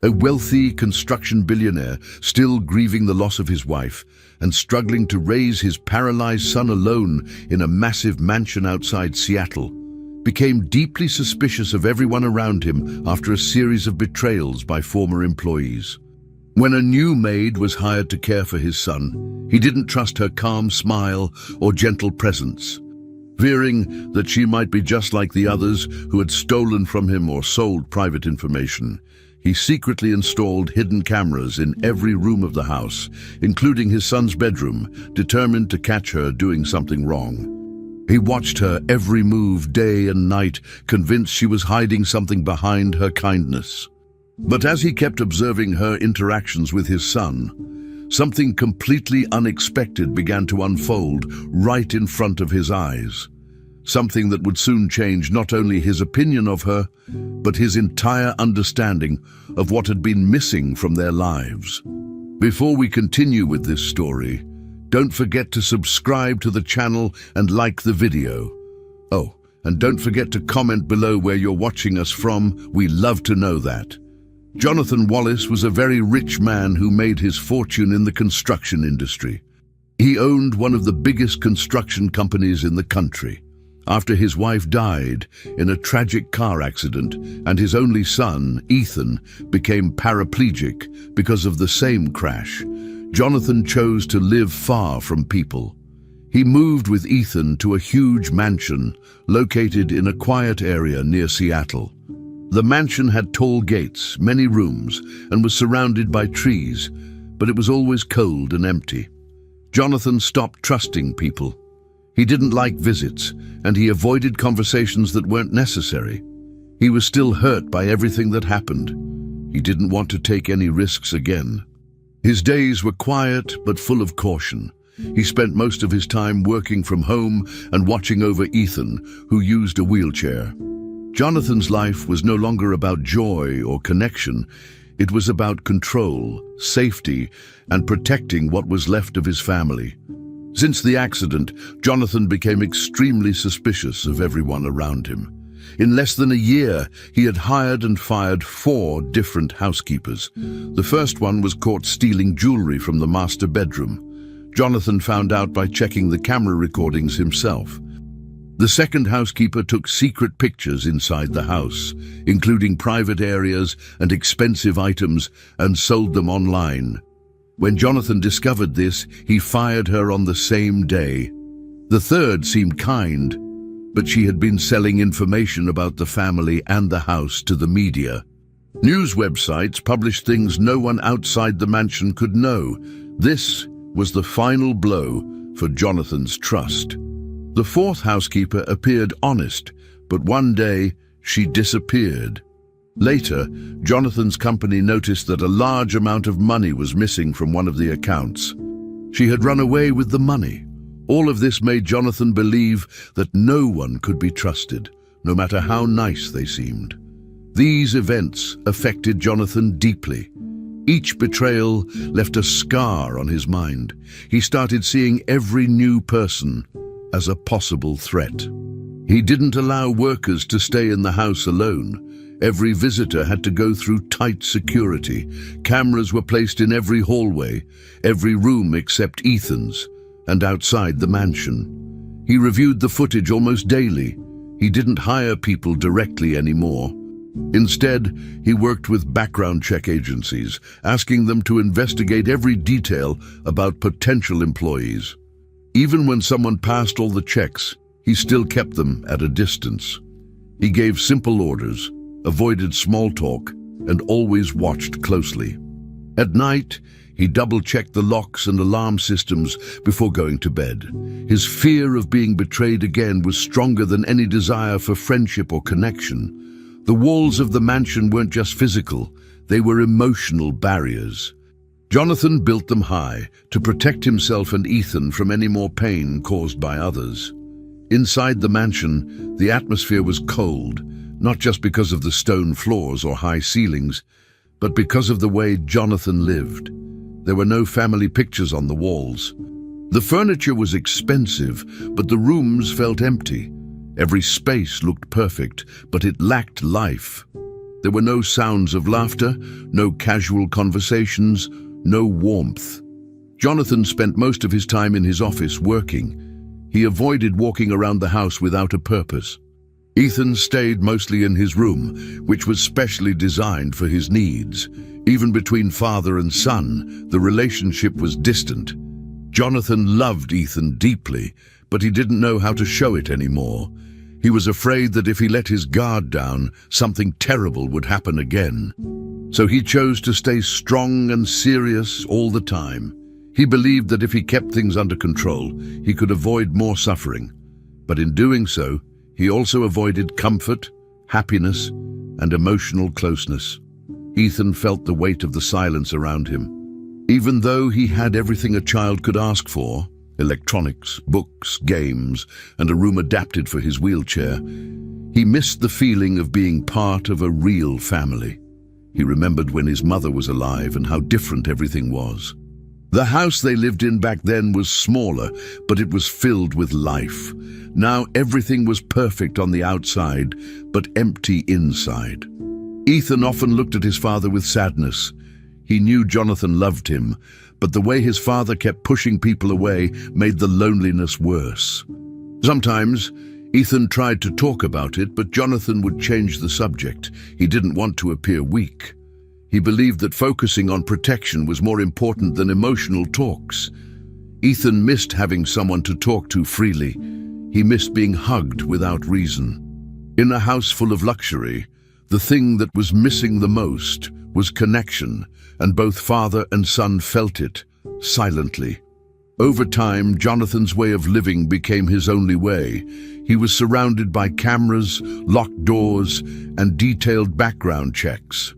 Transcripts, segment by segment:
A wealthy construction billionaire, still grieving the loss of his wife and struggling to raise his paralyzed son alone in a massive mansion outside Seattle, became deeply suspicious of everyone around him after a series of betrayals by former employees. When a new maid was hired to care for his son, he didn't trust her calm smile or gentle presence. Fearing that she might be just like the others who had stolen from him or sold private information, he secretly installed hidden cameras in every room of the house, including his son's bedroom, determined to catch her doing something wrong. He watched her every move day and night, convinced she was hiding something behind her kindness. But as he kept observing her interactions with his son, something completely unexpected began to unfold right in front of his eyes. Something that would soon change not only his opinion of her, but his entire understanding of what had been missing from their lives. Before we continue with this story, don't forget to subscribe to the channel and like the video. Oh, and don't forget to comment below where you're watching us from. We love to know that. Jonathan Wallace was a very rich man who made his fortune in the construction industry. He owned one of the biggest construction companies in the country. After his wife died in a tragic car accident and his only son, Ethan, became paraplegic because of the same crash, Jonathan chose to live far from people. He moved with Ethan to a huge mansion located in a quiet area near Seattle. The mansion had tall gates, many rooms, and was surrounded by trees, but it was always cold and empty. Jonathan stopped trusting people. He didn't like visits, and he avoided conversations that weren't necessary. He was still hurt by everything that happened. He didn't want to take any risks again. His days were quiet but full of caution. He spent most of his time working from home and watching over Ethan, who used a wheelchair. Jonathan's life was no longer about joy or connection. It was about control, safety, and protecting what was left of his family. Since the accident, Jonathan became extremely suspicious of everyone around him. In less than a year, he had hired and fired 4 different housekeepers. The first one was caught stealing jewelry from the master bedroom. Jonathan found out by checking the camera recordings himself. The second housekeeper took secret pictures inside the house, including private areas and expensive items, and sold them online. When Jonathan discovered this, he fired her on the same day. The third seemed kind, but she had been selling information about the family and the house to the media. News websites published things no one outside the mansion could know. This was the final blow for Jonathan's trust. The fourth housekeeper appeared honest, but one day she disappeared. Later, Jonathan's company noticed that a large amount of money was missing from one of the accounts. She had run away with the money. All of this made Jonathan believe that no one could be trusted, no matter how nice they seemed. These events affected Jonathan deeply. Each betrayal left a scar on his mind. He started seeing every new person as a possible threat. He didn't allow workers to stay in the house alone. Every visitor had to go through tight security. Cameras were placed in every hallway, every room except Ethan's, and outside the mansion. He reviewed the footage almost daily. He didn't hire people directly anymore. Instead, he worked with background check agencies, asking them to investigate every detail about potential employees. Even when someone passed all the checks, he still kept them at a distance. He gave simple orders, avoided small talk, and always watched closely. At night, he double-checked the locks and alarm systems before going to bed. His fear of being betrayed again was stronger than any desire for friendship or connection. The walls of the mansion weren't just physical, they were emotional barriers. Jonathan built them high to protect himself and Ethan from any more pain caused by others. Inside the mansion, the atmosphere was cold, not just because of the stone floors or high ceilings, but because of the way Jonathan lived. There were no family pictures on the walls. The furniture was expensive, but the rooms felt empty. Every space looked perfect, but it lacked life. There were no sounds of laughter, no casual conversations, no warmth. Jonathan spent most of his time in his office working. He avoided walking around the house without a purpose. Ethan stayed mostly in his room, which was specially designed for his needs. Even between father and son, the relationship was distant. Jonathan loved Ethan deeply, but he didn't know how to show it anymore. He was afraid that if he let his guard down, something terrible would happen again. So he chose to stay strong and serious all the time. He believed that if he kept things under control, he could avoid more suffering. But in doing so, he also avoided comfort, happiness, and emotional closeness. Ethan felt the weight of the silence around him. Even though he had everything a child could ask for, electronics, books, games, and a room adapted for his wheelchair, he missed the feeling of being part of a real family. He remembered when his mother was alive and how different everything was. The house they lived in back then was smaller, but it was filled with life. Now everything was perfect on the outside, but empty inside. Ethan often looked at his father with sadness. He knew Jonathan loved him, but the way his father kept pushing people away made the loneliness worse. Sometimes, Ethan tried to talk about it, but Jonathan would change the subject. He didn't want to appear weak. He believed that focusing on protection was more important than emotional talks. Ethan missed having someone to talk to freely. He missed being hugged without reason. In a house full of luxury, the thing that was missing the most was connection, and both father and son felt it, silently. Over time, Jonathan's way of living became his only way. He was surrounded by cameras, locked doors, and detailed background checks.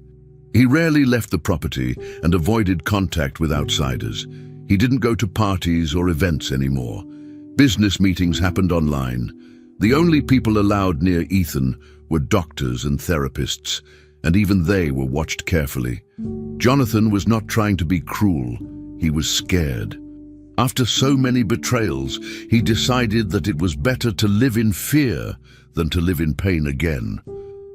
He rarely left the property and avoided contact with outsiders. He didn't go to parties or events anymore. Business meetings happened online. The only people allowed near Ethan were doctors and therapists, and even they were watched carefully. Jonathan was not trying to be cruel. He was scared. After so many betrayals, he decided that it was better to live in fear than to live in pain again.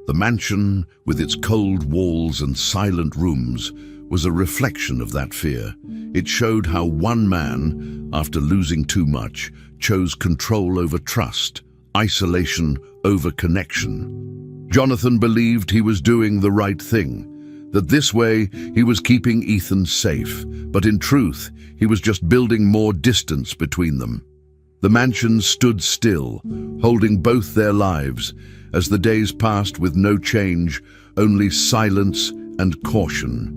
The mansion, with its cold walls and silent rooms, was a reflection of that fear. It showed how one man, after losing too much, chose control over trust, isolation over connection. Jonathan believed he was doing the right thing, that this way he was keeping Ethan safe, but in truth, he was just building more distance between them. The mansion stood still, holding both their lives, as the days passed with no change, only silence and caution.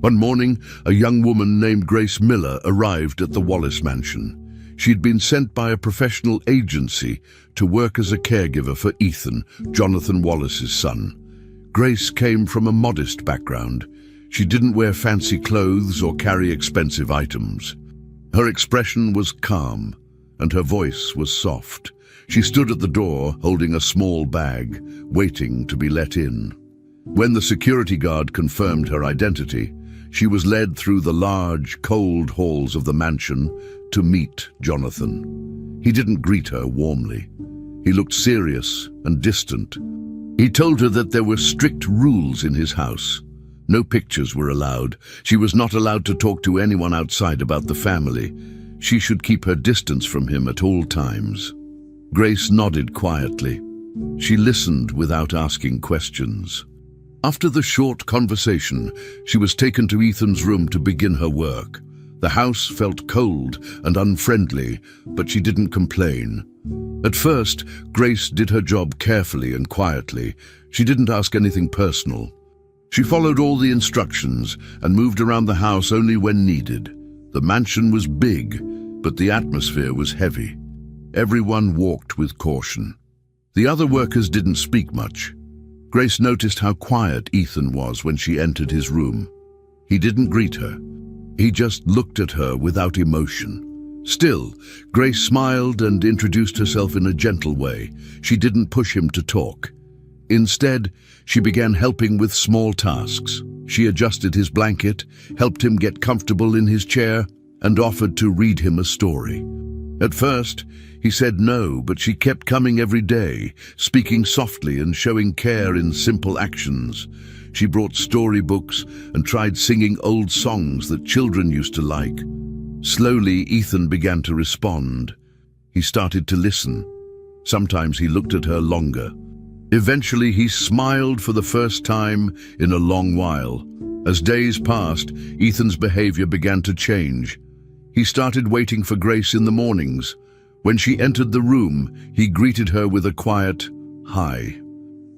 One morning, a young woman named Grace Miller arrived at the Wallace mansion. She'd been sent by a professional agency to work as a caregiver for Ethan, Jonathan Wallace's son. Grace came from a modest background. She didn't wear fancy clothes or carry expensive items. Her expression was calm, and her voice was soft. She stood at the door, holding a small bag, waiting to be let in. When the security guard confirmed her identity, she was led through the large, cold halls of the mansion to meet Jonathan. He didn't greet her warmly. He looked serious and distant. He told her that there were strict rules in his house. No pictures were allowed. She was not allowed to talk to anyone outside about the family. She should keep her distance from him at all times. Grace nodded quietly. She listened without asking questions. After the short conversation, she was taken to Ethan's room to begin her work. The house felt cold and unfriendly, but she didn't complain. At first, Grace did her job carefully and quietly. She didn't ask anything personal. She followed all the instructions and moved around the house only when needed. The mansion was big, but the atmosphere was heavy. Everyone walked with caution. The other workers didn't speak much. Grace noticed how quiet Ethan was when she entered his room. He didn't greet her. He just looked at her without emotion. Still, Grace smiled and introduced herself in a gentle way. She didn't push him to talk. Instead, she began helping with small tasks. She adjusted his blanket, helped him get comfortable in his chair, and offered to read him a story. At first, He said no, but she kept coming every day, speaking softly and showing care in simple actions. She brought storybooks and tried singing old songs that children used to like. Slowly, Ethan began to respond. He started to listen. Sometimes he looked at her longer. Eventually, he smiled for the first time in a long while. As days passed, Ethan's behavior began to change. He started waiting for Grace in the mornings. When she entered the room, he greeted her with a quiet, "Hi."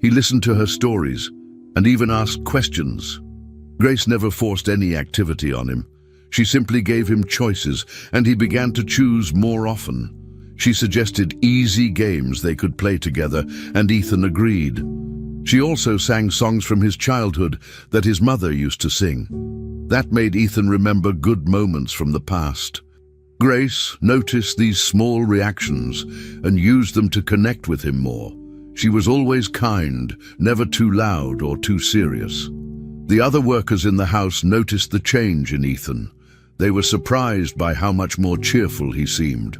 He listened to her stories and even asked questions. Grace never forced any activity on him. She simply gave him choices, and he began to choose more often. She suggested easy games they could play together, and Ethan agreed. She also sang songs from his childhood that his mother used to sing. That made Ethan remember good moments from the past. Grace noticed these small reactions and used them to connect with him more. She was always kind, never too loud or too serious. The other workers in the house noticed the change in Ethan. They were surprised by how much more cheerful he seemed.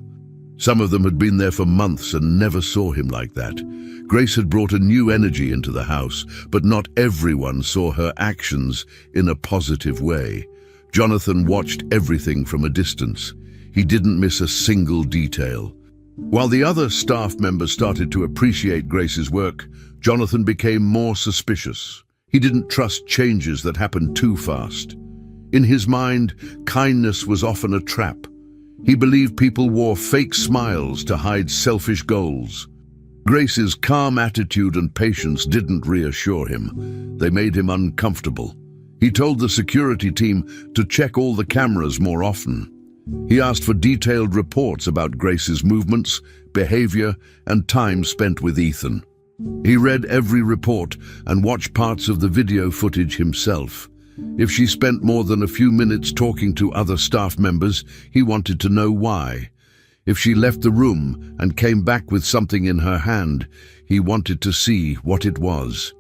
Some of them had been there for months and never saw him like that. Grace had brought a new energy into the house, but not everyone saw her actions in a positive way. Jonathan watched everything from a distance. He didn't miss a single detail. While the other staff members started to appreciate Grace's work, Jonathan became more suspicious. He didn't trust changes that happened too fast. In his mind, kindness was often a trap. He believed people wore fake smiles to hide selfish goals. Grace's calm attitude and patience didn't reassure him. They made him uncomfortable. He told the security team to check all the cameras more often. He asked for detailed reports about Grace's movements, behavior, and time spent with Ethan. He read every report and watched parts of the video footage himself. If she spent more than a few minutes talking to other staff members, he wanted to know why. If she left the room and came back with something in her hand, he wanted to see what it was.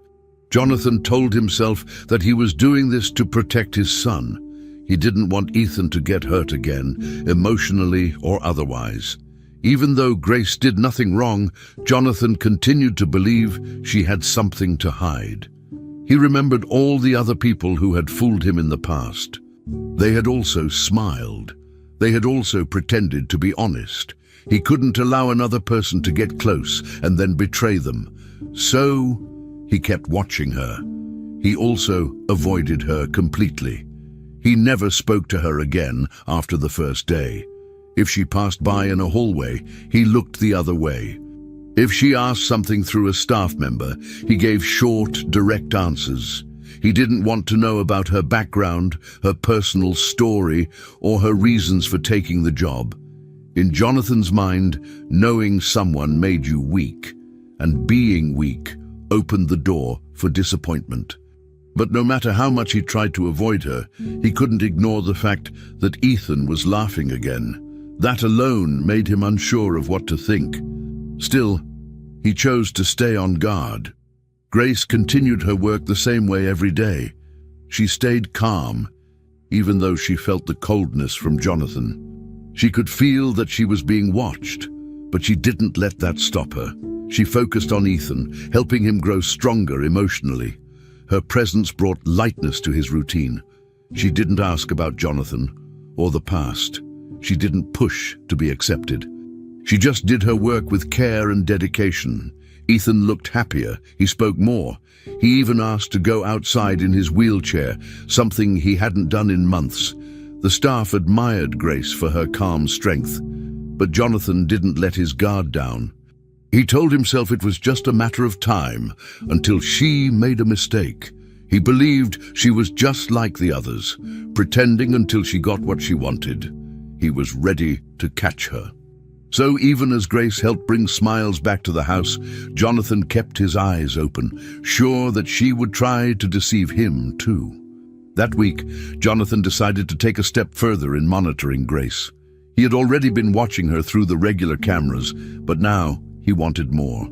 Jonathan told himself that he was doing this to protect his son. He didn't want Ethan to get hurt again, emotionally or otherwise. Even though Grace did nothing wrong, Jonathan continued to believe she had something to hide. He remembered all the other people who had fooled him in the past. They had also smiled. They had also pretended to be honest. He couldn't allow another person to get close and then betray them. So he kept watching her. He also avoided her completely. He never spoke to her again after the first day. If she passed by in a hallway, he looked the other way. If she asked something through a staff member, he gave short, direct answers. He didn't want to know about her background, her personal story, or her reasons for taking the job. In Jonathan's mind, knowing someone made you weak, and being weak opened the door for disappointment. But no matter how much he tried to avoid her, he couldn't ignore the fact that Ethan was laughing again. That alone made him unsure of what to think. Still, he chose to stay on guard. Grace continued her work the same way every day. She stayed calm, even though she felt the coldness from Jonathan. She could feel that she was being watched, but she didn't let that stop her. She focused on Ethan, helping him grow stronger emotionally. Her presence brought lightness to his routine. She didn't ask about Jonathan or the past. She didn't push to be accepted. She just did her work with care and dedication. Ethan looked happier. He spoke more. He even asked to go outside in his wheelchair, something he hadn't done in months. The staff admired Grace for her calm strength, but Jonathan didn't let his guard down. He told himself it was just a matter of time until she made a mistake. He believed she was just like the others, pretending until she got what she wanted. He was ready to catch her. So even as Grace helped bring smiles back to the house, Jonathan kept his eyes open, sure that she would try to deceive him too. That week, Jonathan decided to take a step further in monitoring Grace. He had already been watching her through the regular cameras, but now he wanted more.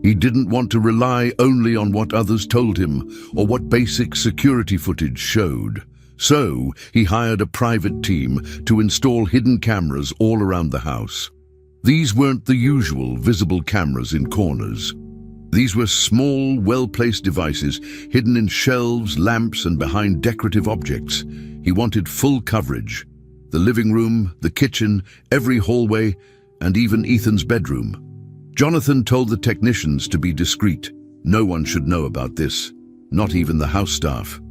He didn't want to rely only on what others told him or what basic security footage showed. So he hired a private team to install hidden cameras all around the house. These weren't the usual visible cameras in corners. These were small, well-placed devices hidden in shelves, lamps, and behind decorative objects. He wanted full coverage. The living room, the kitchen, every hallway, and even Ethan's bedroom. Jonathan told the technicians to be discreet. No one should know about this, not even the house staff.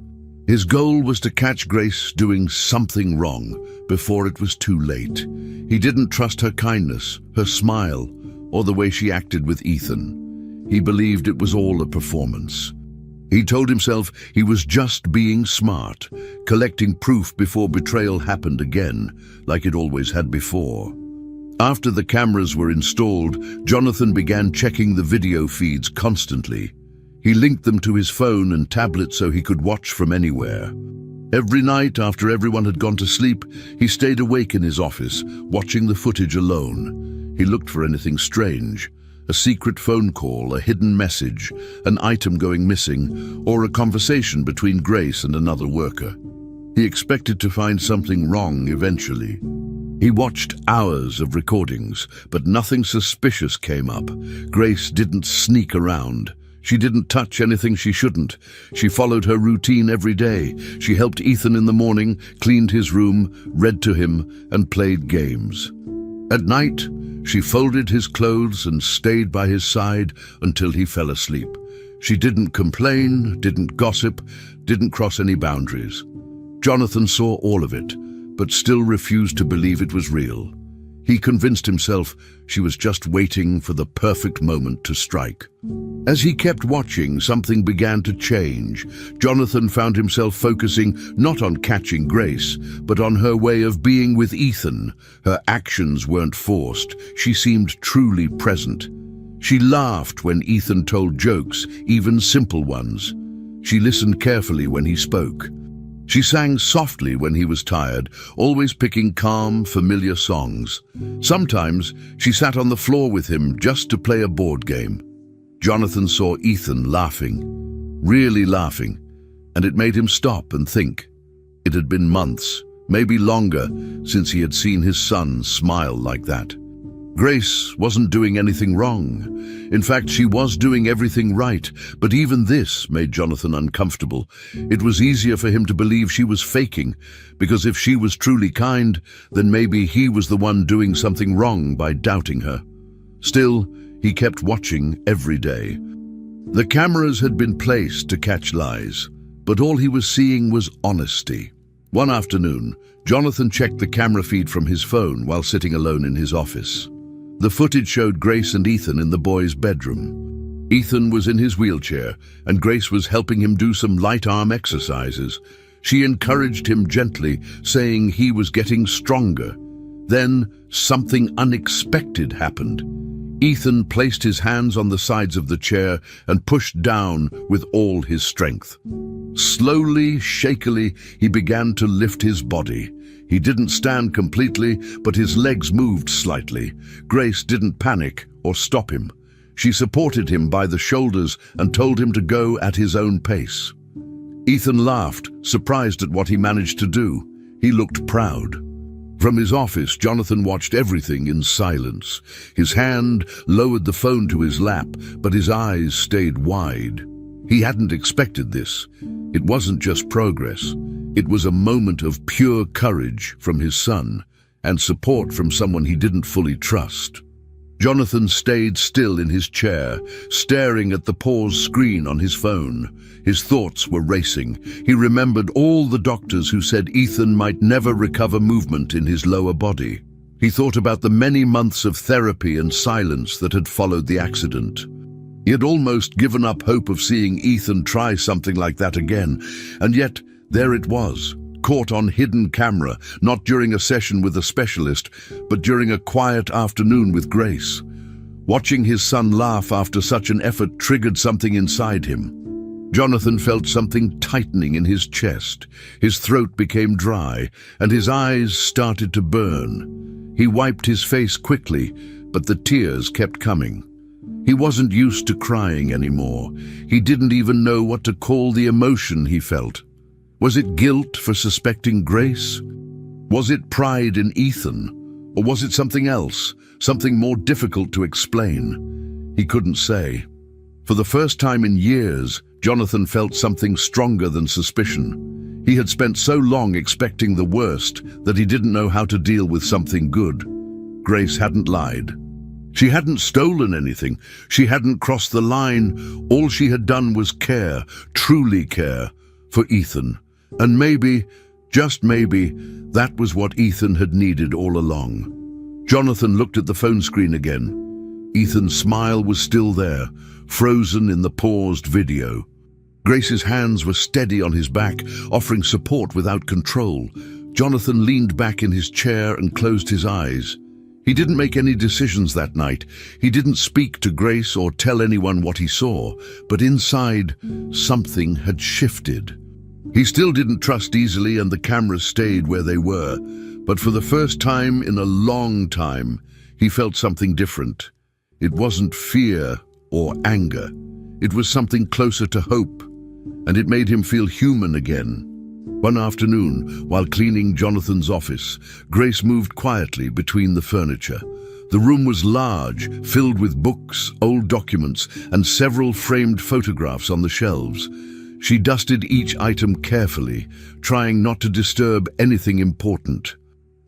His goal was to catch Grace doing something wrong before it was too late. He didn't trust her kindness, her smile, or the way she acted with Ethan. He believed it was all a performance. He told himself he was just being smart, collecting proof before betrayal happened again, like it always had before. After the cameras were installed, Jonathan began checking the video feeds constantly. He linked them to his phone and tablet so he could watch from anywhere. Every night, after everyone had gone to sleep, he stayed awake in his office, watching the footage alone. He looked for anything strange. A secret phone call, a hidden message, an item going missing, or a conversation between Grace and another worker. He expected to find something wrong eventually. He watched hours of recordings, but nothing suspicious came up. Grace didn't sneak around. She didn't touch anything she shouldn't. She followed her routine every day. She helped Ethan in the morning, cleaned his room, read to him, and played games. At night, she folded his clothes and stayed by his side until he fell asleep. She didn't complain, didn't gossip, didn't cross any boundaries. Jonathan saw all of it, but still refused to believe it was real. He convinced himself she was just waiting for the perfect moment to strike. As he kept watching, something began to change. Jonathan found himself focusing not on catching Grace, but on her way of being with Ethan. Her actions weren't forced. She seemed truly present. She laughed when Ethan told jokes, even simple ones. She listened carefully when he spoke. She sang softly when he was tired, always picking calm, familiar songs. Sometimes she sat on the floor with him just to play a board game. Jonathan saw Ethan laughing, really laughing, and it made him stop and think. It had been months, maybe longer, since he had seen his son smile like that. Grace wasn't doing anything wrong. In fact, she was doing everything right, but even this made Jonathan uncomfortable. It was easier for him to believe she was faking, because if she was truly kind, then maybe he was the one doing something wrong by doubting her. Still, he kept watching every day. The cameras had been placed to catch lies, but all he was seeing was honesty. One afternoon, Jonathan checked the camera feed from his phone while sitting alone in his office. The footage showed Grace and Ethan in the boy's bedroom. Ethan was in his wheelchair, and Grace was helping him do some light arm exercises. She encouraged him gently, saying he was getting stronger. Then something unexpected happened. Ethan placed his hands on the sides of the chair and pushed down with all his strength. Slowly, shakily, he began to lift his body. He didn't stand completely, but his legs moved slightly. Grace didn't panic or stop him. She supported him by the shoulders and told him to go at his own pace. Ethan laughed, surprised at what he managed to do. He looked proud. From his office, Jonathan watched everything in silence. His hand lowered the phone to his lap, but his eyes stayed wide. He hadn't expected this. It wasn't just progress. It was a moment of pure courage from his son and support from someone he didn't fully trust. Jonathan stayed still in his chair, staring at the paused screen on his phone. His thoughts were racing. He remembered all the doctors who said Ethan might never recover movement in his lower body. He thought about the many months of therapy and silence that had followed the accident. He had almost given up hope of seeing Ethan try something like that again, and yet there it was, caught on hidden camera, not during a session with a specialist, but during a quiet afternoon with Grace. Watching his son laugh after such an effort triggered something inside him. Jonathan felt something tightening in his chest. His throat became dry, and his eyes started to burn. He wiped his face quickly, but the tears kept coming. He wasn't used to crying anymore. He didn't even know what to call the emotion he felt. Was it guilt for suspecting Grace? Was it pride in Ethan? Or was it something else, something more difficult to explain? He couldn't say. For the first time in years, Jonathan felt something stronger than suspicion. He had spent so long expecting the worst that he didn't know how to deal with something good. Grace hadn't lied. She hadn't stolen anything. She hadn't crossed the line. All she had done was care, truly care, for Ethan. And maybe, just maybe, that was what Ethan had needed all along. Jonathan looked at the phone screen again. Ethan's smile was still there, frozen in the paused video. Grace's hands were steady on his back, offering support without control. Jonathan leaned back in his chair and closed his eyes. He didn't make any decisions that night. He didn't speak to Grace or tell anyone what he saw, but inside, something had shifted. He still didn't trust easily, and the cameras stayed where they were. But for the first time in a long time, he felt something different. It wasn't fear or anger. It was something closer to hope, and it made him feel human again. One afternoon, while cleaning Jonathan's office, Grace moved quietly between the furniture. The room was large, filled with books, old documents, and several framed photographs on the shelves. She dusted each item carefully, trying not to disturb anything important.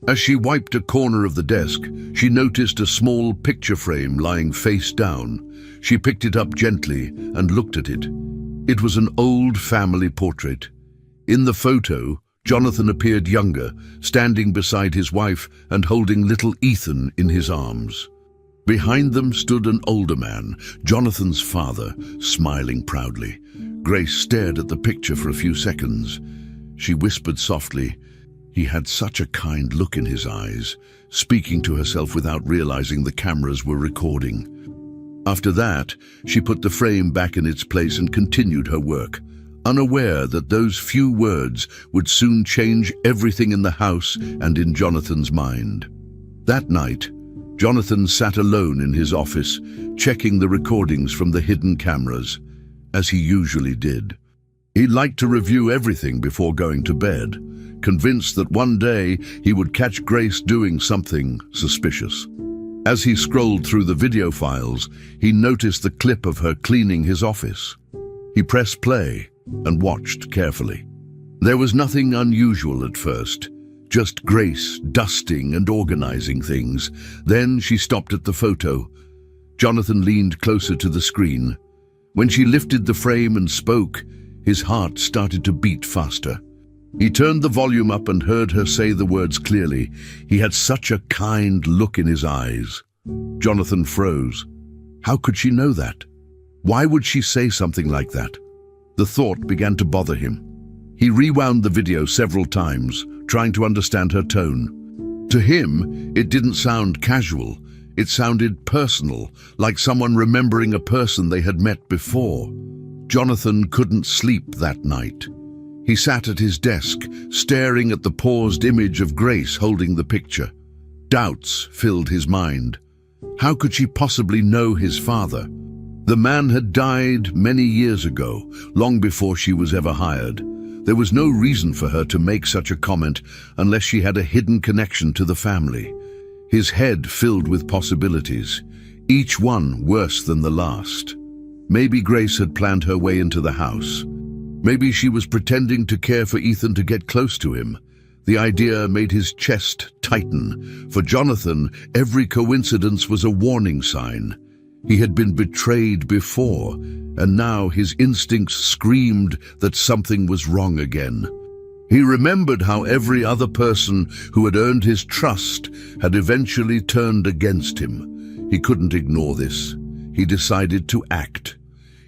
As she wiped a corner of the desk, she noticed a small picture frame lying face down. She picked it up gently and looked at it. It was an old family portrait. In the photo, Jonathan appeared younger, standing beside his wife and holding little Ethan in his arms. Behind them stood an older man, Jonathan's father, smiling proudly. Grace stared at the picture for a few seconds. She whispered softly, "He had such a kind look in his eyes," speaking to herself without realizing the cameras were recording. After that, she put the frame back in its place and continued her work, unaware that those few words would soon change everything in the house and in Jonathan's mind. That night, Jonathan sat alone in his office, checking the recordings from the hidden cameras, as he usually did. He liked to review everything before going to bed, convinced that one day he would catch Grace doing something suspicious. As he scrolled through the video files, he noticed the clip of her cleaning his office. He pressed play and watched carefully. There was nothing unusual at first, just Grace dusting and organizing things. Then she stopped at the photo. Jonathan leaned closer to the screen. When she lifted the frame and spoke, his heart started to beat faster. He turned the volume up and heard her say the words clearly. He had such a kind look in his eyes. Jonathan froze. How could she know that? Why would she say something like that? The thought began to bother him. He rewound the video several times, trying to understand her tone. To him, it didn't sound casual. It sounded personal, like someone remembering a person they had met before. Jonathan couldn't sleep that night. He sat at his desk, staring at the paused image of Grace holding the picture. Doubts filled his mind. How could she possibly know his father? The man had died many years ago, long before she was ever hired. There was no reason for her to make such a comment unless she had a hidden connection to the family. His head filled with possibilities, each one worse than the last. Maybe Grace had planned her way into the house. Maybe she was pretending to care for Ethan to get close to him. The idea made his chest tighten. For Jonathan, every coincidence was a warning sign. He had been betrayed before, and now his instincts screamed that something was wrong again. He remembered how every other person who had earned his trust had eventually turned against him. He couldn't ignore this. He decided to act.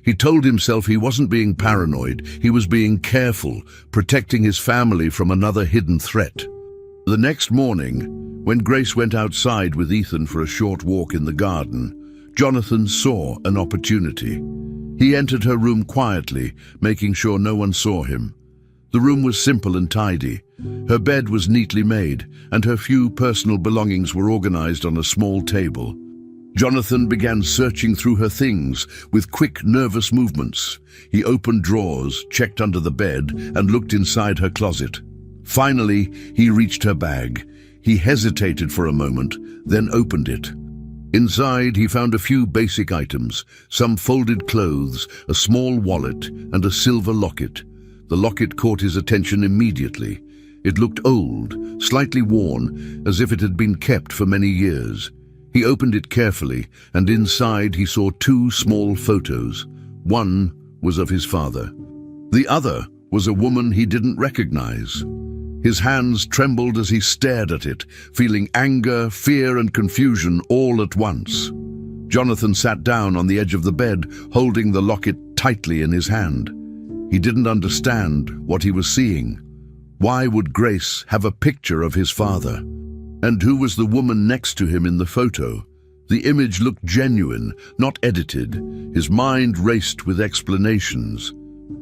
He told himself he wasn't being paranoid, he was being careful, protecting his family from another hidden threat. The next morning, when Grace went outside with Ethan for a short walk in the garden, Jonathan saw an opportunity. He entered her room quietly, making sure no one saw him. The room was simple and tidy. Her bed was neatly made, and her few personal belongings were organized on a small table. Jonathan began searching through her things with quick, nervous movements. He opened drawers, checked under the bed, and looked inside her closet. Finally, he reached her bag. He hesitated for a moment, then opened it. Inside, he found a few basic items, some folded clothes, a small wallet, and a silver locket. The locket caught his attention immediately. It looked old, slightly worn, as if it had been kept for many years. He opened it carefully, and inside he saw two small photos. One was of his father. The other was a woman he didn't recognize. His hands trembled as he stared at it, feeling anger, fear, and confusion all at once. Jonathan sat down on the edge of the bed, holding the locket tightly in his hand. He didn't understand what he was seeing. Why would Grace have a picture of his father? And who was the woman next to him in the photo? The image looked genuine, not edited. His mind raced with explanations.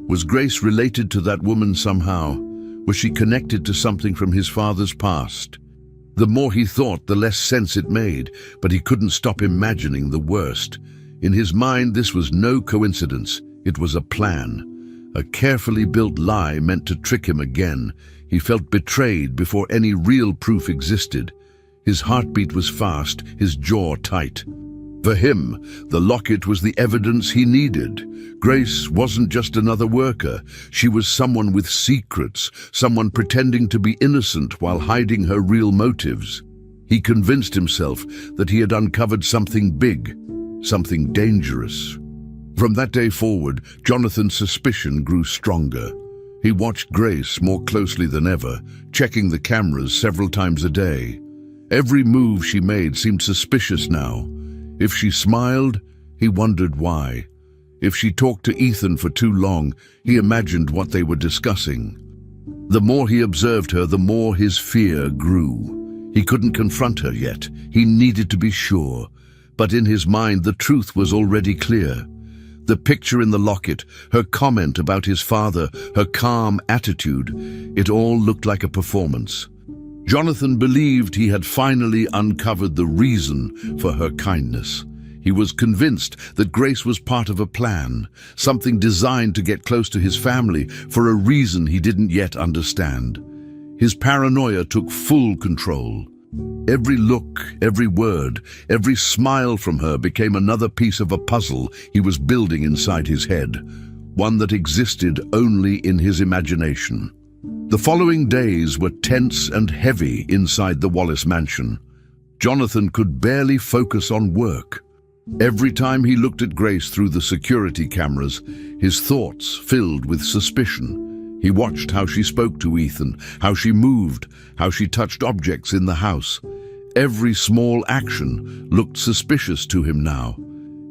Was Grace related to that woman somehow? Was she connected to something from his father's past? The more he thought, the less sense it made, but he couldn't stop imagining the worst. In his mind, this was no coincidence. It was a plan. A carefully built lie meant to trick him again. He felt betrayed before any real proof existed. His heartbeat was fast, his jaw tight. For him, the locket was the evidence he needed. Grace wasn't just another worker. She was someone with secrets, someone pretending to be innocent while hiding her real motives. He convinced himself that he had uncovered something big, something dangerous. From that day forward, Jonathan's suspicion grew stronger. He watched Grace more closely than ever, checking the cameras several times a day. Every move she made seemed suspicious now. If she smiled, he wondered why. If she talked to Ethan for too long, he imagined what they were discussing. The more he observed her, the more his fear grew. He couldn't confront her yet. He needed to be sure. But in his mind, the truth was already clear. The picture in the locket, her comment about his father, her calm attitude, it all looked like a performance. Jonathan believed he had finally uncovered the reason for her kindness. He was convinced that Grace was part of a plan, something designed to get close to his family for a reason he didn't yet understand. His paranoia took full control. Every look, every word, every smile from her became another piece of a puzzle he was building inside his head, one that existed only in his imagination. The following days were tense and heavy inside the Wallace mansion. Jonathan could barely focus on work. Every time he looked at Grace through the security cameras, his thoughts filled with suspicion. He watched how she spoke to Ethan, how she moved, how she touched objects in the house. Every small action looked suspicious to him now.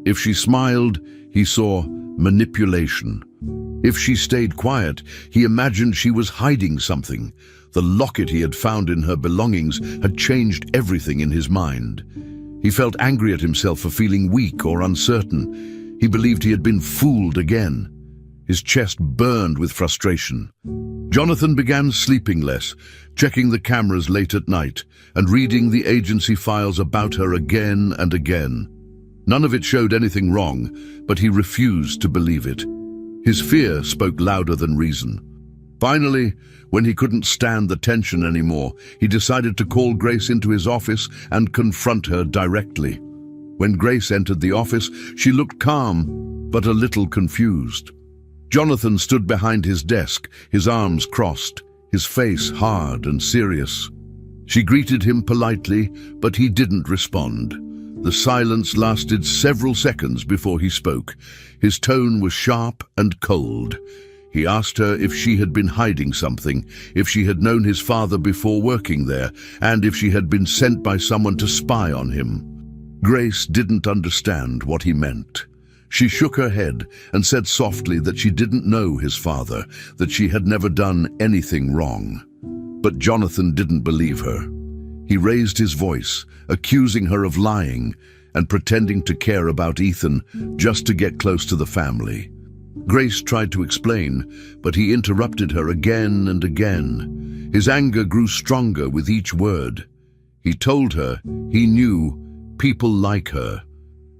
If she smiled, he saw manipulation. If she stayed quiet, he imagined she was hiding something. The locket he had found in her belongings had changed everything in his mind. He felt angry at himself for feeling weak or uncertain. He believed he had been fooled again. His chest burned with frustration. Jonathan began sleeping less, checking the cameras late at night, and reading the agency files about her again and again. None of it showed anything wrong, but he refused to believe it. His fear spoke louder than reason. Finally, when he couldn't stand the tension anymore, he decided to call Grace into his office and confront her directly. When Grace entered the office, she looked calm, but a little confused. Jonathan stood behind his desk, his arms crossed, his face hard and serious. She greeted him politely, but he didn't respond. The silence lasted several seconds before he spoke. His tone was sharp and cold. He asked her if she had been hiding something, if she had known his father before working there, and if she had been sent by someone to spy on him. Grace didn't understand what he meant. She shook her head and said softly that she didn't know his father, that she had never done anything wrong. But Jonathan didn't believe her. He raised his voice, accusing her of lying and pretending to care about Ethan just to get close to the family. Grace tried to explain, but he interrupted her again and again. His anger grew stronger with each word. He told her he knew people like her,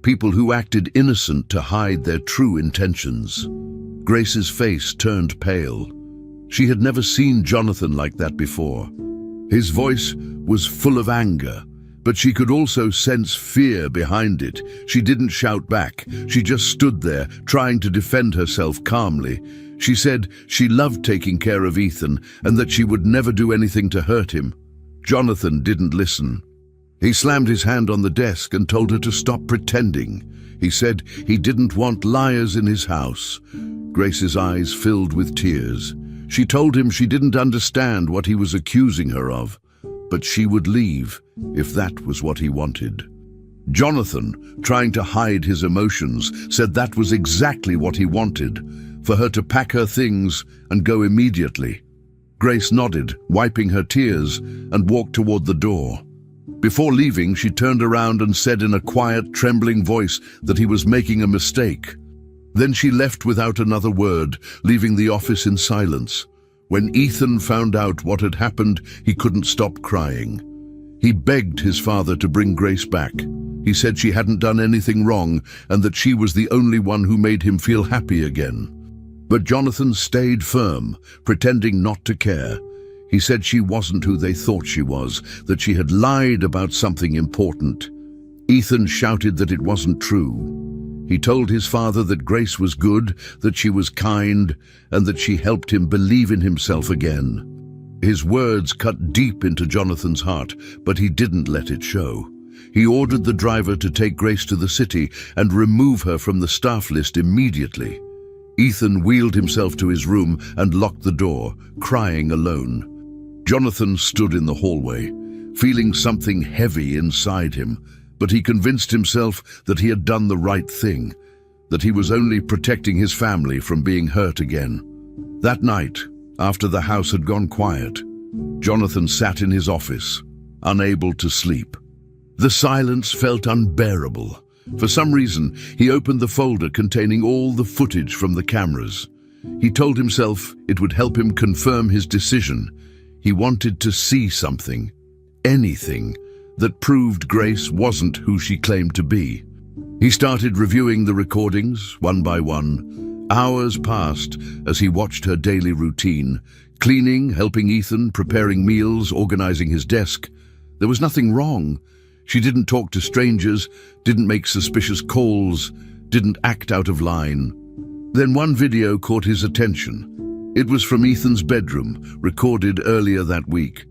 people who acted innocent to hide their true intentions. Grace's face turned pale. She had never seen Jonathan like that before. His voice was full of anger, but she could also sense fear behind it. She didn't shout back. She just stood there, trying to defend herself calmly. She said she loved taking care of Ethan and that she would never do anything to hurt him. Jonathan didn't listen. He slammed his hand on the desk and told her to stop pretending. He said he didn't want liars in his house. Grace's eyes filled with tears. She told him she didn't understand what he was accusing her of, but she would leave if that was what he wanted. Jonathan, trying to hide his emotions, said that was exactly what he wanted, for her to pack her things and go immediately. Grace nodded, wiping her tears, and walked toward the door. Before leaving, she turned around and said in a quiet, trembling voice that he was making a mistake. Then she left without another word, leaving the office in silence. When Ethan found out what had happened, he couldn't stop crying. He begged his father to bring Grace back. He said she hadn't done anything wrong and that she was the only one who made him feel happy again. But Jonathan stayed firm, pretending not to care. He said she wasn't who they thought she was, that she had lied about something important. Ethan shouted that it wasn't true. He told his father that Grace was good, that she was kind, and that she helped him believe in himself again. His words cut deep into Jonathan's heart, but he didn't let it show. He ordered the driver to take Grace to the city and remove her from the staff list immediately. Ethan wheeled himself to his room and locked the door, crying alone. Jonathan stood in the hallway, feeling something heavy inside him, but he convinced himself that he had done the right thing, that he was only protecting his family from being hurt again. That night, after the house had gone quiet, Jonathan sat in his office, unable to sleep. The silence felt unbearable. For some reason, he opened the folder containing all the footage from the cameras. He told himself it would help him confirm his decision. He wanted to see something, anything, that proved Grace wasn't who she claimed to be. He started reviewing the recordings, one by one. Hours passed as he watched her daily routine, cleaning, helping Ethan, preparing meals, organizing his desk. There was nothing wrong. She didn't talk to strangers, didn't make suspicious calls, didn't act out of line. Then one video caught his attention. It was from Ethan's bedroom, recorded earlier that week.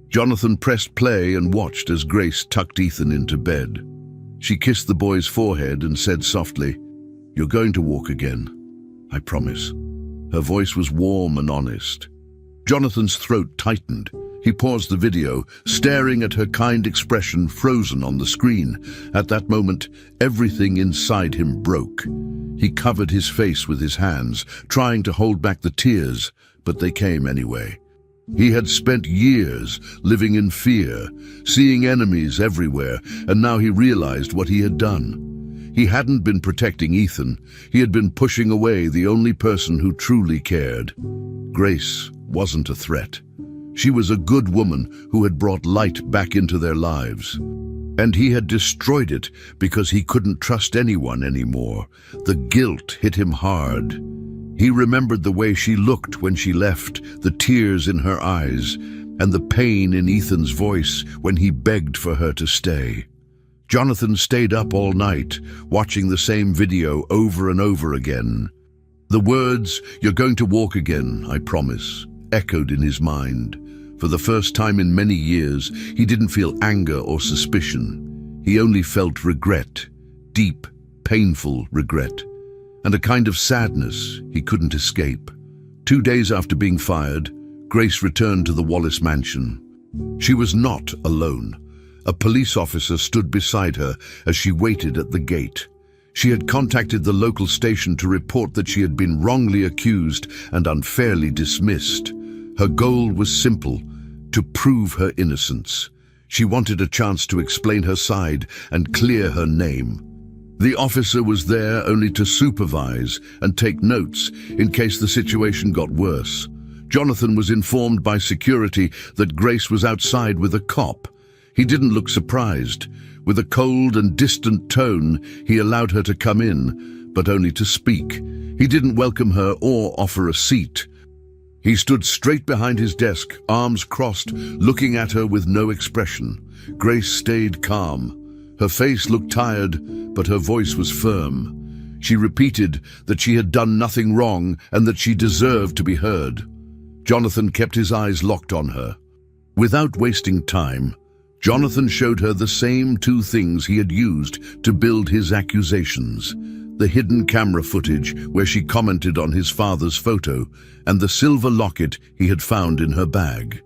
Jonathan pressed play and watched as Grace tucked Ethan into bed. She kissed the boy's forehead and said softly, "You're going to walk again, I promise." Her voice was warm and honest. Jonathan's throat tightened. He paused the video, staring at her kind expression frozen on the screen. At that moment, everything inside him broke. He covered his face with his hands, trying to hold back the tears, but they came anyway. He had spent years living in fear, seeing enemies everywhere, and now he realized what he had done. He hadn't been protecting Ethan. He had been pushing away the only person who truly cared. Grace wasn't a threat. She was a good woman who had brought light back into their lives. And he had destroyed it because he couldn't trust anyone anymore. The guilt hit him hard. He remembered the way she looked when she left, the tears in her eyes, and the pain in Ethan's voice when he begged for her to stay. Jonathan stayed up all night, watching the same video over and over again. The words, "You're going to walk again, I promise," echoed in his mind. For the first time in many years, he didn't feel anger or suspicion. He only felt regret, deep, painful regret, and a kind of sadness he couldn't escape. 2 days after being fired, Grace returned to the Wallace mansion. She was not alone. A police officer stood beside her as she waited at the gate. She had contacted the local station to report that she had been wrongly accused and unfairly dismissed. Her goal was simple: to prove her innocence. She wanted a chance to explain her side and clear her name. The officer was there only to supervise and take notes in case the situation got worse. Jonathan was informed by security that Grace was outside with a cop. He didn't look surprised. With a cold and distant tone, he allowed her to come in, but only to speak. He didn't welcome her or offer a seat. He stood straight behind his desk, arms crossed, looking at her with no expression. Grace stayed calm. Her face looked tired, but her voice was firm. She repeated that she had done nothing wrong and that she deserved to be heard. Jonathan kept his eyes locked on her. Without wasting time, Jonathan showed her the same two things he had used to build his accusations: the hidden camera footage where she commented on his father's photo, and the silver locket he had found in her bag.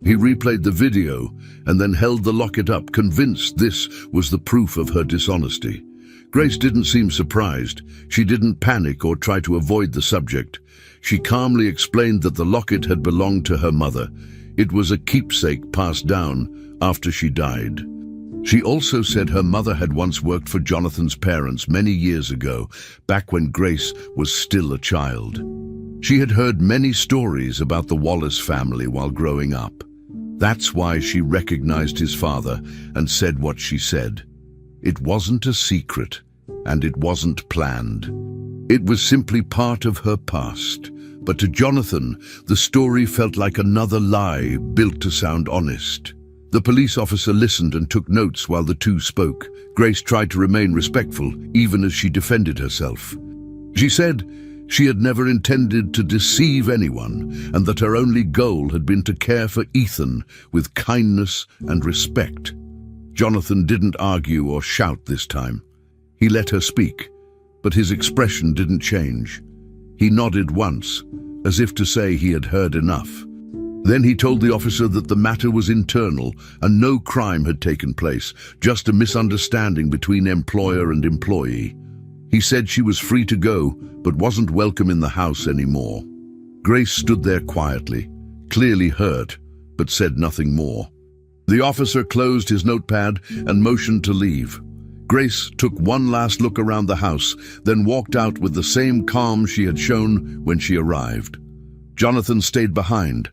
He replayed the video and then held the locket up, convinced this was the proof of her dishonesty. Grace didn't seem surprised. She didn't panic or try to avoid the subject. She calmly explained that the locket had belonged to her mother. It was a keepsake passed down after she died. She also said her mother had once worked for Jonathan's parents many years ago, back when Grace was still a child. She had heard many stories about the Wallace family while growing up. That's why she recognized his father and said what she said. It wasn't a secret, and it wasn't planned. It was simply part of her past. But to Jonathan, the story felt like another lie built to sound honest. The police officer listened and took notes while the two spoke. Grace tried to remain respectful, even as she defended herself. She said she had never intended to deceive anyone, and that her only goal had been to care for Ethan with kindness and respect. Jonathan didn't argue or shout this time. He let her speak, but his expression didn't change. He nodded once, as if to say he had heard enough. Then he told the officer that the matter was internal and no crime had taken place, just a misunderstanding between employer and employee. He said she was free to go, but wasn't welcome in the house anymore. Grace stood there quietly, clearly hurt, but said nothing more. The officer closed his notepad and motioned to leave. Grace took one last look around the house, then walked out with the same calm she had shown when she arrived. Jonathan stayed behind,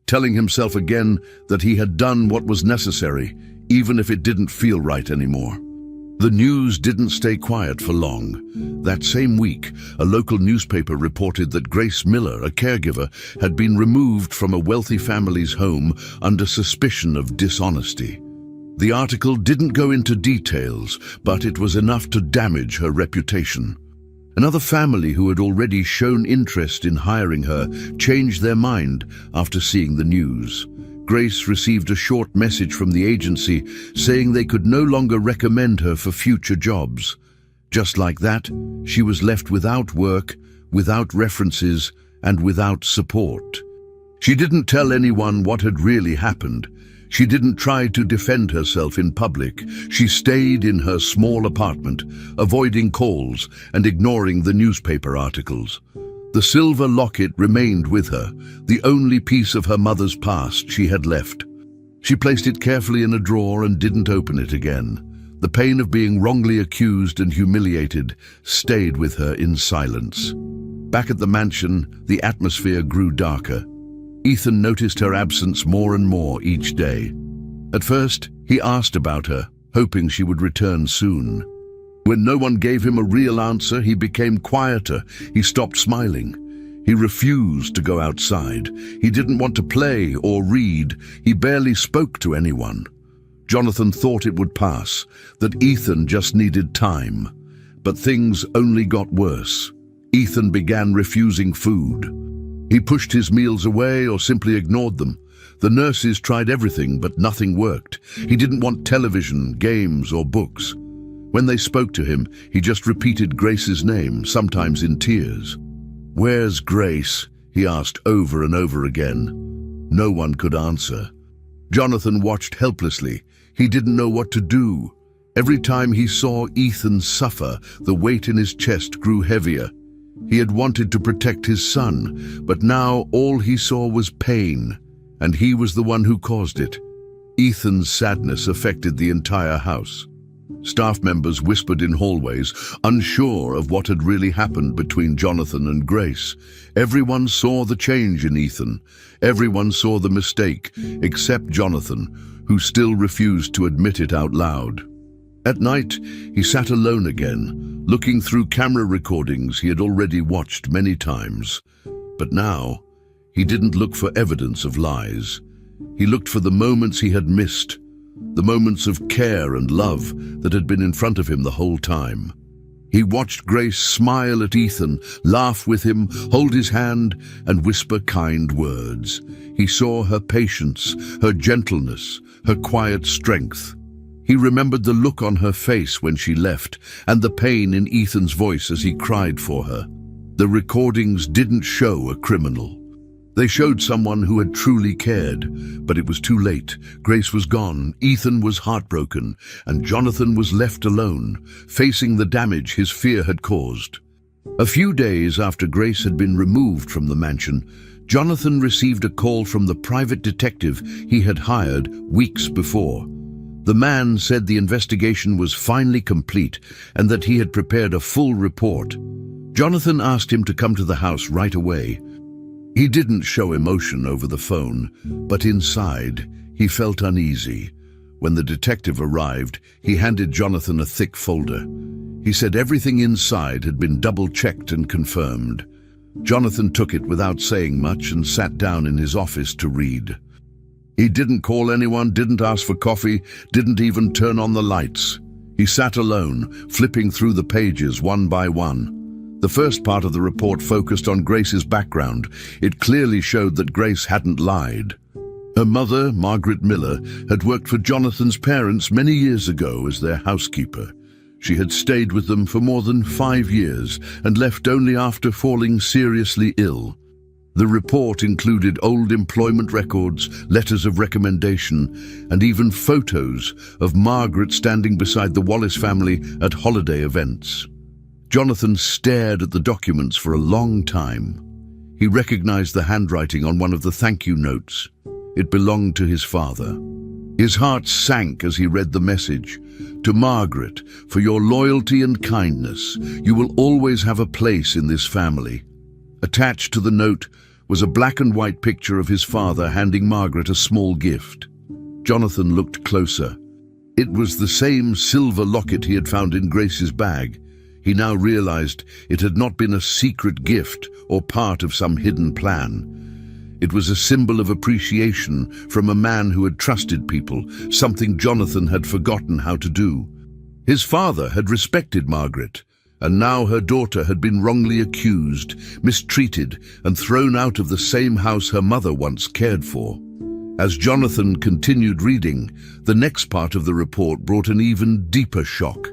telling himself again that he had done what was necessary, even if it didn't feel right anymore. The news didn't stay quiet for long. That same week, a local newspaper reported that Grace Miller, a caregiver, had been removed from a wealthy family's home under suspicion of dishonesty. The article didn't go into details, but it was enough to damage her reputation. Another family who had already shown interest in hiring her changed their mind after seeing the news. Grace received a short message from the agency saying they could no longer recommend her for future jobs. Just like that, she was left without work, without references, and without support. She didn't tell anyone what had really happened. She didn't try to defend herself in public. She stayed in her small apartment, avoiding calls and ignoring the newspaper articles. The silver locket remained with her, the only piece of her mother's past she had left. She placed it carefully in a drawer and didn't open it again. The pain of being wrongly accused and humiliated stayed with her in silence. Back at the mansion, the atmosphere grew darker. Ethan noticed her absence more and more each day. At first, he asked about her, hoping she would return soon. When no one gave him a real answer, he became quieter. He stopped smiling. He refused to go outside. He didn't want to play or read. He barely spoke to anyone. Jonathan thought it would pass, that Ethan just needed time. But things only got worse. Ethan began refusing food. He pushed his meals away or simply ignored them. The nurses tried everything, but nothing worked. He didn't want television, games, or books. When they spoke to him, he just repeated Grace's name, sometimes in tears. "Where's Grace?" he asked over and over again. No one could answer. Jonathan watched helplessly. He didn't know what to do. Every time he saw Ethan suffer, the weight in his chest grew heavier. He had wanted to protect his son, but now all he saw was pain, and he was the one who caused it. Ethan's sadness affected the entire house. Staff members whispered in hallways, unsure of what had really happened between Jonathan and Grace. Everyone saw the change in Ethan. Everyone saw the mistake, except Jonathan, who still refused to admit it out loud. At night, he sat alone again, looking through camera recordings he had already watched many times. But now, He didn't look for evidence of lies. He looked for the moments he had missed, the moments of care and love that had been in front of him the whole time. He watched Grace smile at Ethan, laugh with him, hold his hand, and whisper kind words. He saw her patience, her gentleness, her quiet strength. He remembered the look on her face when she left, and the pain in Ethan's voice as he cried for her. The recordings didn't show a criminal. They showed someone who had truly cared, but it was too late. Grace was gone, Ethan was heartbroken, and Jonathan was left alone, facing the damage his fear had caused. A few days after Grace had been removed from the mansion, Jonathan received a call from the private detective he had hired weeks before. The man said the investigation was finally complete and that he had prepared a full report. Jonathan asked him to come to the house right away. He didn't show emotion over the phone, but inside, he felt uneasy. When the detective arrived, he handed Jonathan a thick folder. He said everything inside had been double-checked and confirmed. Jonathan took it without saying much and sat down in his office to read. He didn't call anyone, didn't ask for coffee, didn't even turn on the lights. He sat alone, flipping through the pages one by one. The first part of the report focused on Grace's background. It clearly showed that Grace hadn't lied. Her mother, Margaret Miller, had worked for Jonathan's parents many years ago as their housekeeper. She had stayed with them for more than 5 years and left only after falling seriously ill. The report included old employment records, letters of recommendation, and even photos of Margaret standing beside the Wallace family at holiday events. Jonathan stared at the documents for a long time. He recognized the handwriting on one of the thank you notes. It belonged to his father. His heart sank as he read the message. To Margaret, for your loyalty and kindness, you will always have a place in this family. Attached to the note was a black and white picture of his father handing Margaret a small gift. Jonathan looked closer. It was the same silver locket he had found in Grace's bag. He now realized it had not been a secret gift or part of some hidden plan. It was a symbol of appreciation from a man who had trusted people, something Jonathan had forgotten how to do. His father had respected Margaret, and now her daughter had been wrongly accused, mistreated, and thrown out of the same house her mother once cared for. As Jonathan continued reading, the next part of the report brought an even deeper shock.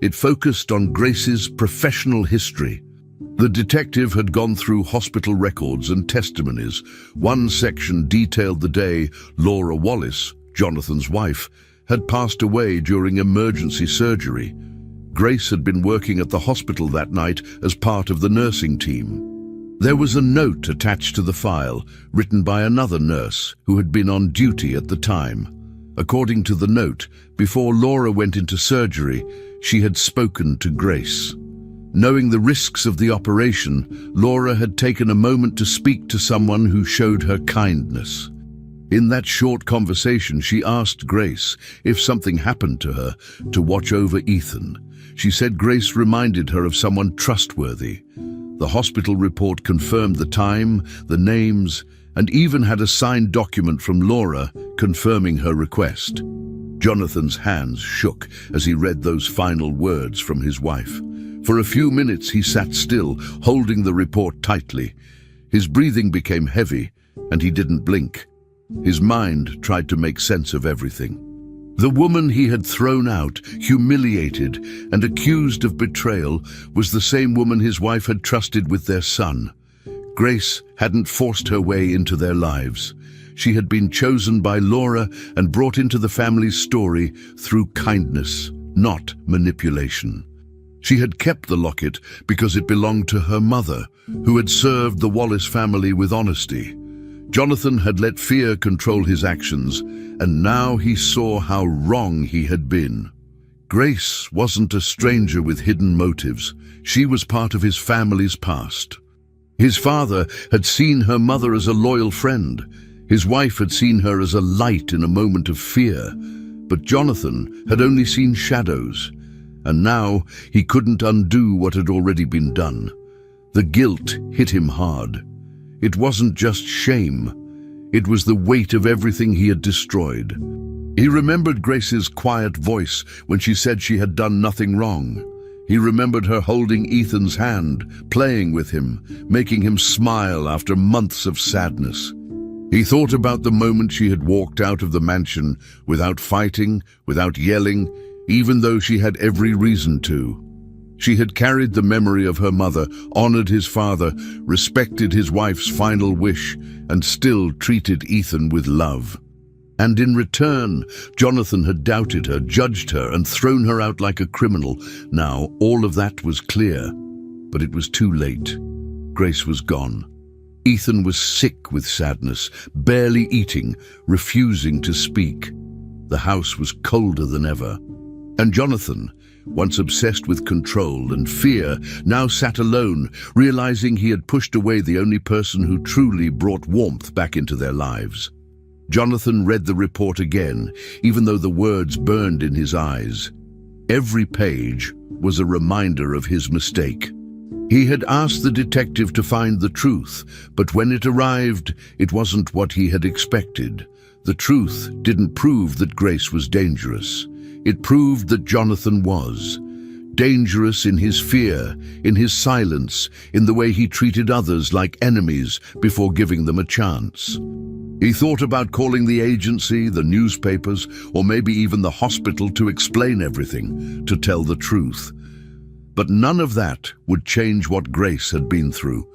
It focused on Grace's professional history. The detective had gone through hospital records and testimonies. One section detailed the day Laura Wallace, Jonathan's wife, had passed away during emergency surgery. Grace had been working at the hospital that night as part of the nursing team. There was a note attached to the file, written by another nurse who had been on duty at the time. According to the note, before Laura went into surgery, she had spoken to Grace. Knowing the risks of the operation, Laura had taken a moment to speak to someone who showed her kindness. In that short conversation, she asked Grace if something happened to her to watch over Ethan. She said Grace reminded her of someone trustworthy. The hospital report confirmed the time, the names, and even had a signed document from Laura confirming her request. Jonathan's hands shook as he read those final words from his wife. For a few minutes he sat still, holding the report tightly. His breathing became heavy, and he didn't blink. His mind tried to make sense of everything. The woman he had thrown out, humiliated, and accused of betrayal was the same woman his wife had trusted with their son. Grace hadn't forced her way into their lives. She had been chosen by Laura and brought into the family's story through kindness, not manipulation. She had kept the locket because it belonged to her mother, who had served the Wallace family with honesty. Jonathan had let fear control his actions, and now he saw how wrong he had been. Grace wasn't a stranger with hidden motives. She was part of his family's past. His father had seen her mother as a loyal friend. His wife had seen her as a light in a moment of fear. But Jonathan had only seen shadows, and now he couldn't undo what had already been done. The guilt hit him hard. It wasn't just shame. It was the weight of everything he had destroyed. He remembered Grace's quiet voice when she said she had done nothing wrong. He remembered her holding Ethan's hand, playing with him, making him smile after months of sadness. He thought about the moment she had walked out of the mansion without fighting, without yelling, even though she had every reason to. She had carried the memory of her mother, honored his father, respected his wife's final wish, and still treated Ethan with love. And in return, Jonathan had doubted her, judged her, and thrown her out like a criminal. Now, all of that was clear, but it was too late. Grace was gone. Ethan was sick with sadness, barely eating, refusing to speak. The house was colder than ever. And Jonathan, once obsessed with control and fear, now sat alone, realizing he had pushed away the only person who truly brought warmth back into their lives. Jonathan read the report again, even though the words burned in his eyes. Every page was a reminder of his mistake. He had asked the detective to find the truth, but when it arrived, it wasn't what he had expected. The truth didn't prove that Grace was dangerous. It proved that Jonathan was. Dangerous in his fear, in his silence, in the way he treated others like enemies before giving them a chance. He thought about calling the agency, the newspapers, or maybe even the hospital to explain everything, to tell the truth. But none of that would change what Grace had been through.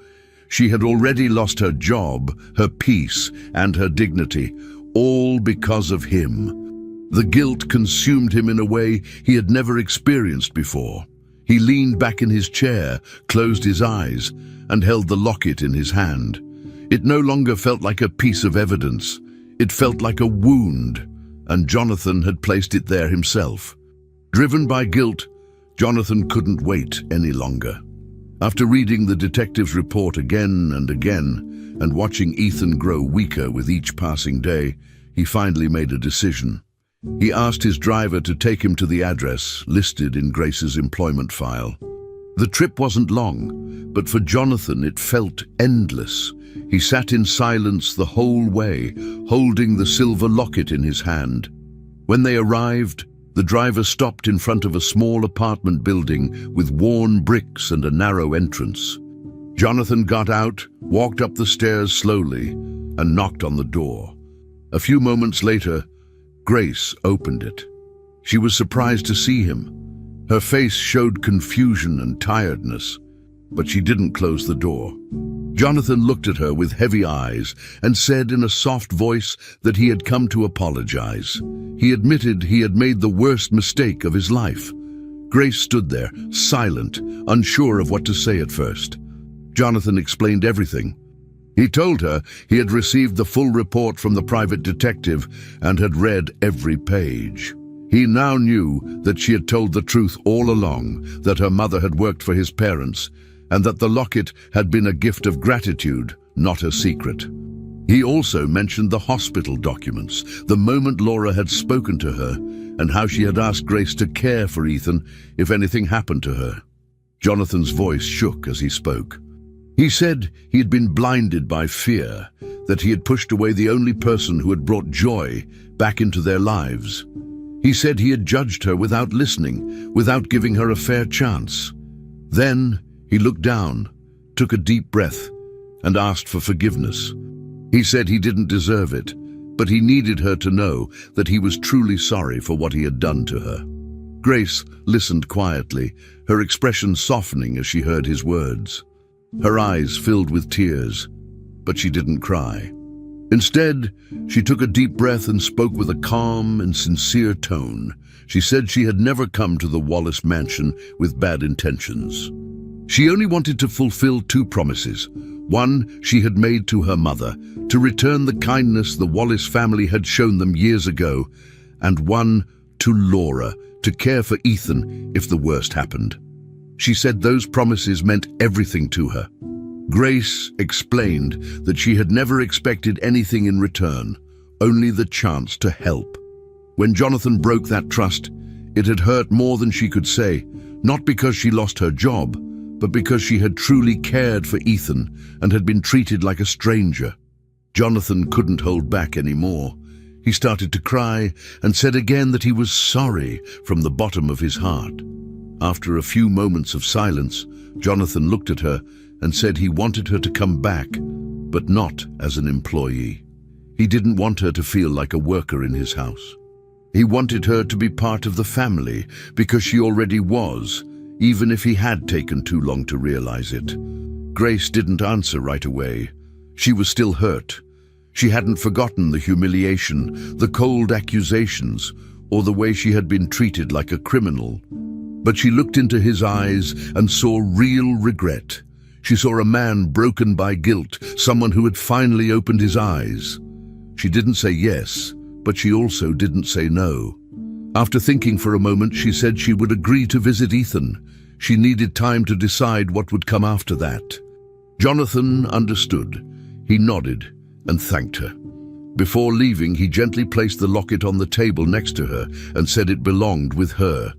She had already lost her job, her peace, and her dignity, all because of him. The guilt consumed him in a way he had never experienced before. He leaned back in his chair, closed his eyes, and held the locket in his hand. It no longer felt like a piece of evidence. It felt like a wound, and Jonathan had placed it there himself. Driven by guilt, Jonathan couldn't wait any longer. After reading the detective's report again and again, and watching Ethan grow weaker with each passing day, he finally made a decision. He asked his driver to take him to the address listed in Grace's employment file. The trip wasn't long, but for Jonathan it felt endless. He sat in silence the whole way, holding the silver locket in his hand. When they arrived, the driver stopped in front of a small apartment building with worn bricks and a narrow entrance. Jonathan got out, walked up the stairs slowly, and knocked on the door. A few moments later, Grace opened it. She was surprised to see him. Her face showed confusion and tiredness, but she didn't close the door. Jonathan looked at her with heavy eyes and said in a soft voice that he had come to apologize. He admitted he had made the worst mistake of his life. Grace stood there, silent, unsure of what to say at first. Jonathan explained everything. He told her he had received the full report from the private detective and had read every page. He now knew that she had told the truth all along, that her mother had worked for his parents, and that the locket had been a gift of gratitude, not a secret. He also mentioned the hospital documents, the moment Laura had spoken to her, and how she had asked Grace to care for Ethan if anything happened to her. Jonathan's voice shook as he spoke. He said he had been blinded by fear, that he had pushed away the only person who had brought joy back into their lives. He said he had judged her without listening, without giving her a fair chance. Then he looked down, took a deep breath, and asked for forgiveness. He said he didn't deserve it, but he needed her to know that he was truly sorry for what he had done to her. Grace listened quietly, her expression softening as she heard his words. Her eyes filled with tears, but she didn't cry. Instead, she took a deep breath and spoke with a calm and sincere tone. She said she had never come to the Wallace mansion with bad intentions. She only wanted to fulfill two promises. One she had made to her mother, to return the kindness the Wallace family had shown them years ago, and one to Laura, to care for Ethan if the worst happened. She said those promises meant everything to her. Grace explained that she had never expected anything in return, only the chance to help. When Jonathan broke that trust, it had hurt more than she could say, not because she lost her job, but because she had truly cared for Ethan and had been treated like a stranger. Jonathan couldn't hold back anymore. He started to cry and said again that he was sorry from the bottom of his heart. After a few moments of silence, Jonathan looked at her and said he wanted her to come back, but not as an employee. He didn't want her to feel like a worker in his house. He wanted her to be part of the family because she already was, even if he had taken too long to realize it. Grace didn't answer right away. She was still hurt. She hadn't forgotten the humiliation, the cold accusations, or the way she had been treated like a criminal. But she looked into his eyes and saw real regret. She saw a man broken by guilt, someone who had finally opened his eyes. She didn't say yes, but she also didn't say no. After thinking for a moment, she said she would agree to visit Ethan. She needed time to decide what would come after that. Jonathan understood. He nodded and thanked her. Before leaving, he gently placed the locket on the table next to her and said it belonged with her.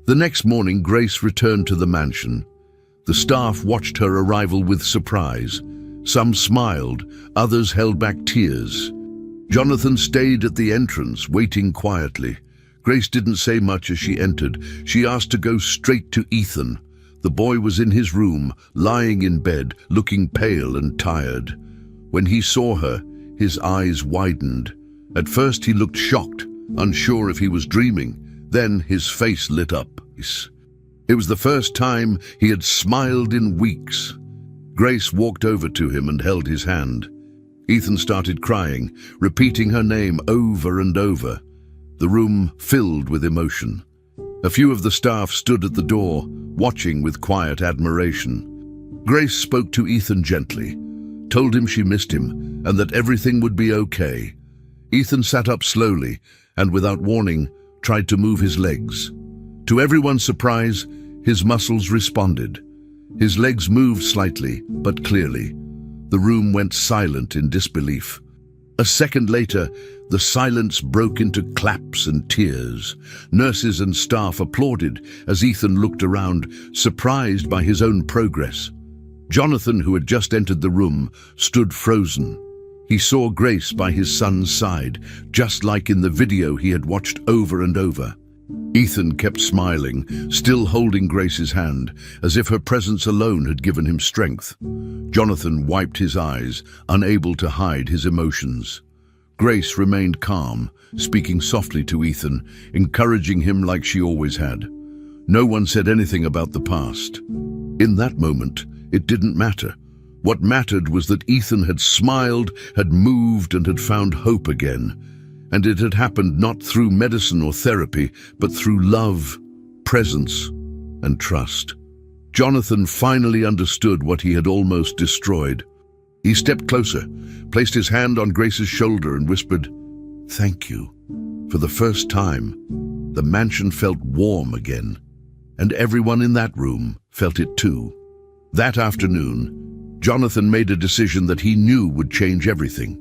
The next morning, Grace returned to the mansion. The staff watched her arrival with surprise. Some smiled, others held back tears. Jonathan stayed at the entrance, waiting quietly. Grace didn't say much as she entered. She asked to go straight to Ethan. The boy was in his room, lying in bed, looking pale and tired. When he saw her, his eyes widened. At first he looked shocked, unsure if he was dreaming. Then his face lit up. It was the first time he had smiled in weeks. Grace walked over to him and held his hand. Ethan started crying, repeating her name over and over. The room filled with emotion. A few of the staff stood at the door, watching with quiet admiration. Grace spoke to Ethan gently, told him she missed him and that everything would be okay. Ethan sat up slowly and, without warning, tried to move his legs. To everyone's surprise, his muscles responded. His legs moved slightly, but clearly. The room went silent in disbelief. A second later, the silence broke into claps and tears. Nurses and staff applauded as Ethan looked around, surprised by his own progress. Jonathan, who had just entered the room, stood frozen. He saw Grace by his son's side, just like in the video he had watched over and over. Ethan kept smiling, still holding Grace's hand, as if her presence alone had given him strength. Jonathan wiped his eyes, unable to hide his emotions. Grace remained calm, speaking softly to Ethan, encouraging him like she always had. No one said anything about the past. In that moment, it didn't matter. What mattered was that Ethan had smiled, had moved, and had found hope again. And it had happened not through medicine or therapy, but through love, presence, and trust. Jonathan finally understood what he had almost destroyed. He stepped closer, placed his hand on Grace's shoulder and whispered, "Thank you." For the first time, the mansion felt warm again, and everyone in that room felt it too. That afternoon, Jonathan made a decision that he knew would change everything.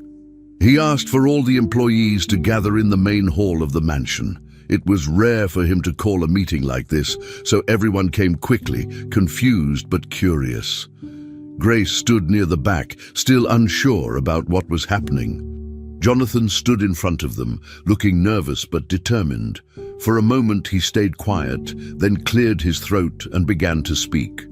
He asked for all the employees to gather in the main hall of the mansion. It was rare for him to call a meeting like this, so everyone came quickly, confused but curious. Grace stood near the back, still unsure about what was happening. Jonathan stood in front of them, looking nervous but determined. For a moment he stayed quiet, then cleared his throat and began to speak.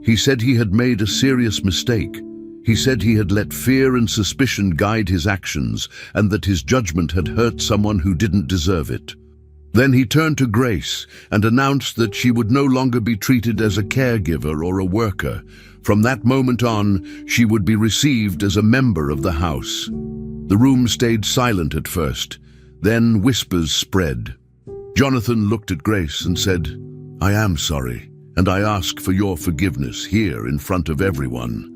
He said he had made a serious mistake. He said he had let fear and suspicion guide his actions, and that his judgment had hurt someone who didn't deserve it. Then he turned to Grace and announced that she would no longer be treated as a caregiver or a worker. From that moment on, she would be received as a member of the house. The room stayed silent at first, then whispers spread. Jonathan looked at Grace and said, "I am sorry, and I ask for your forgiveness here in front of everyone."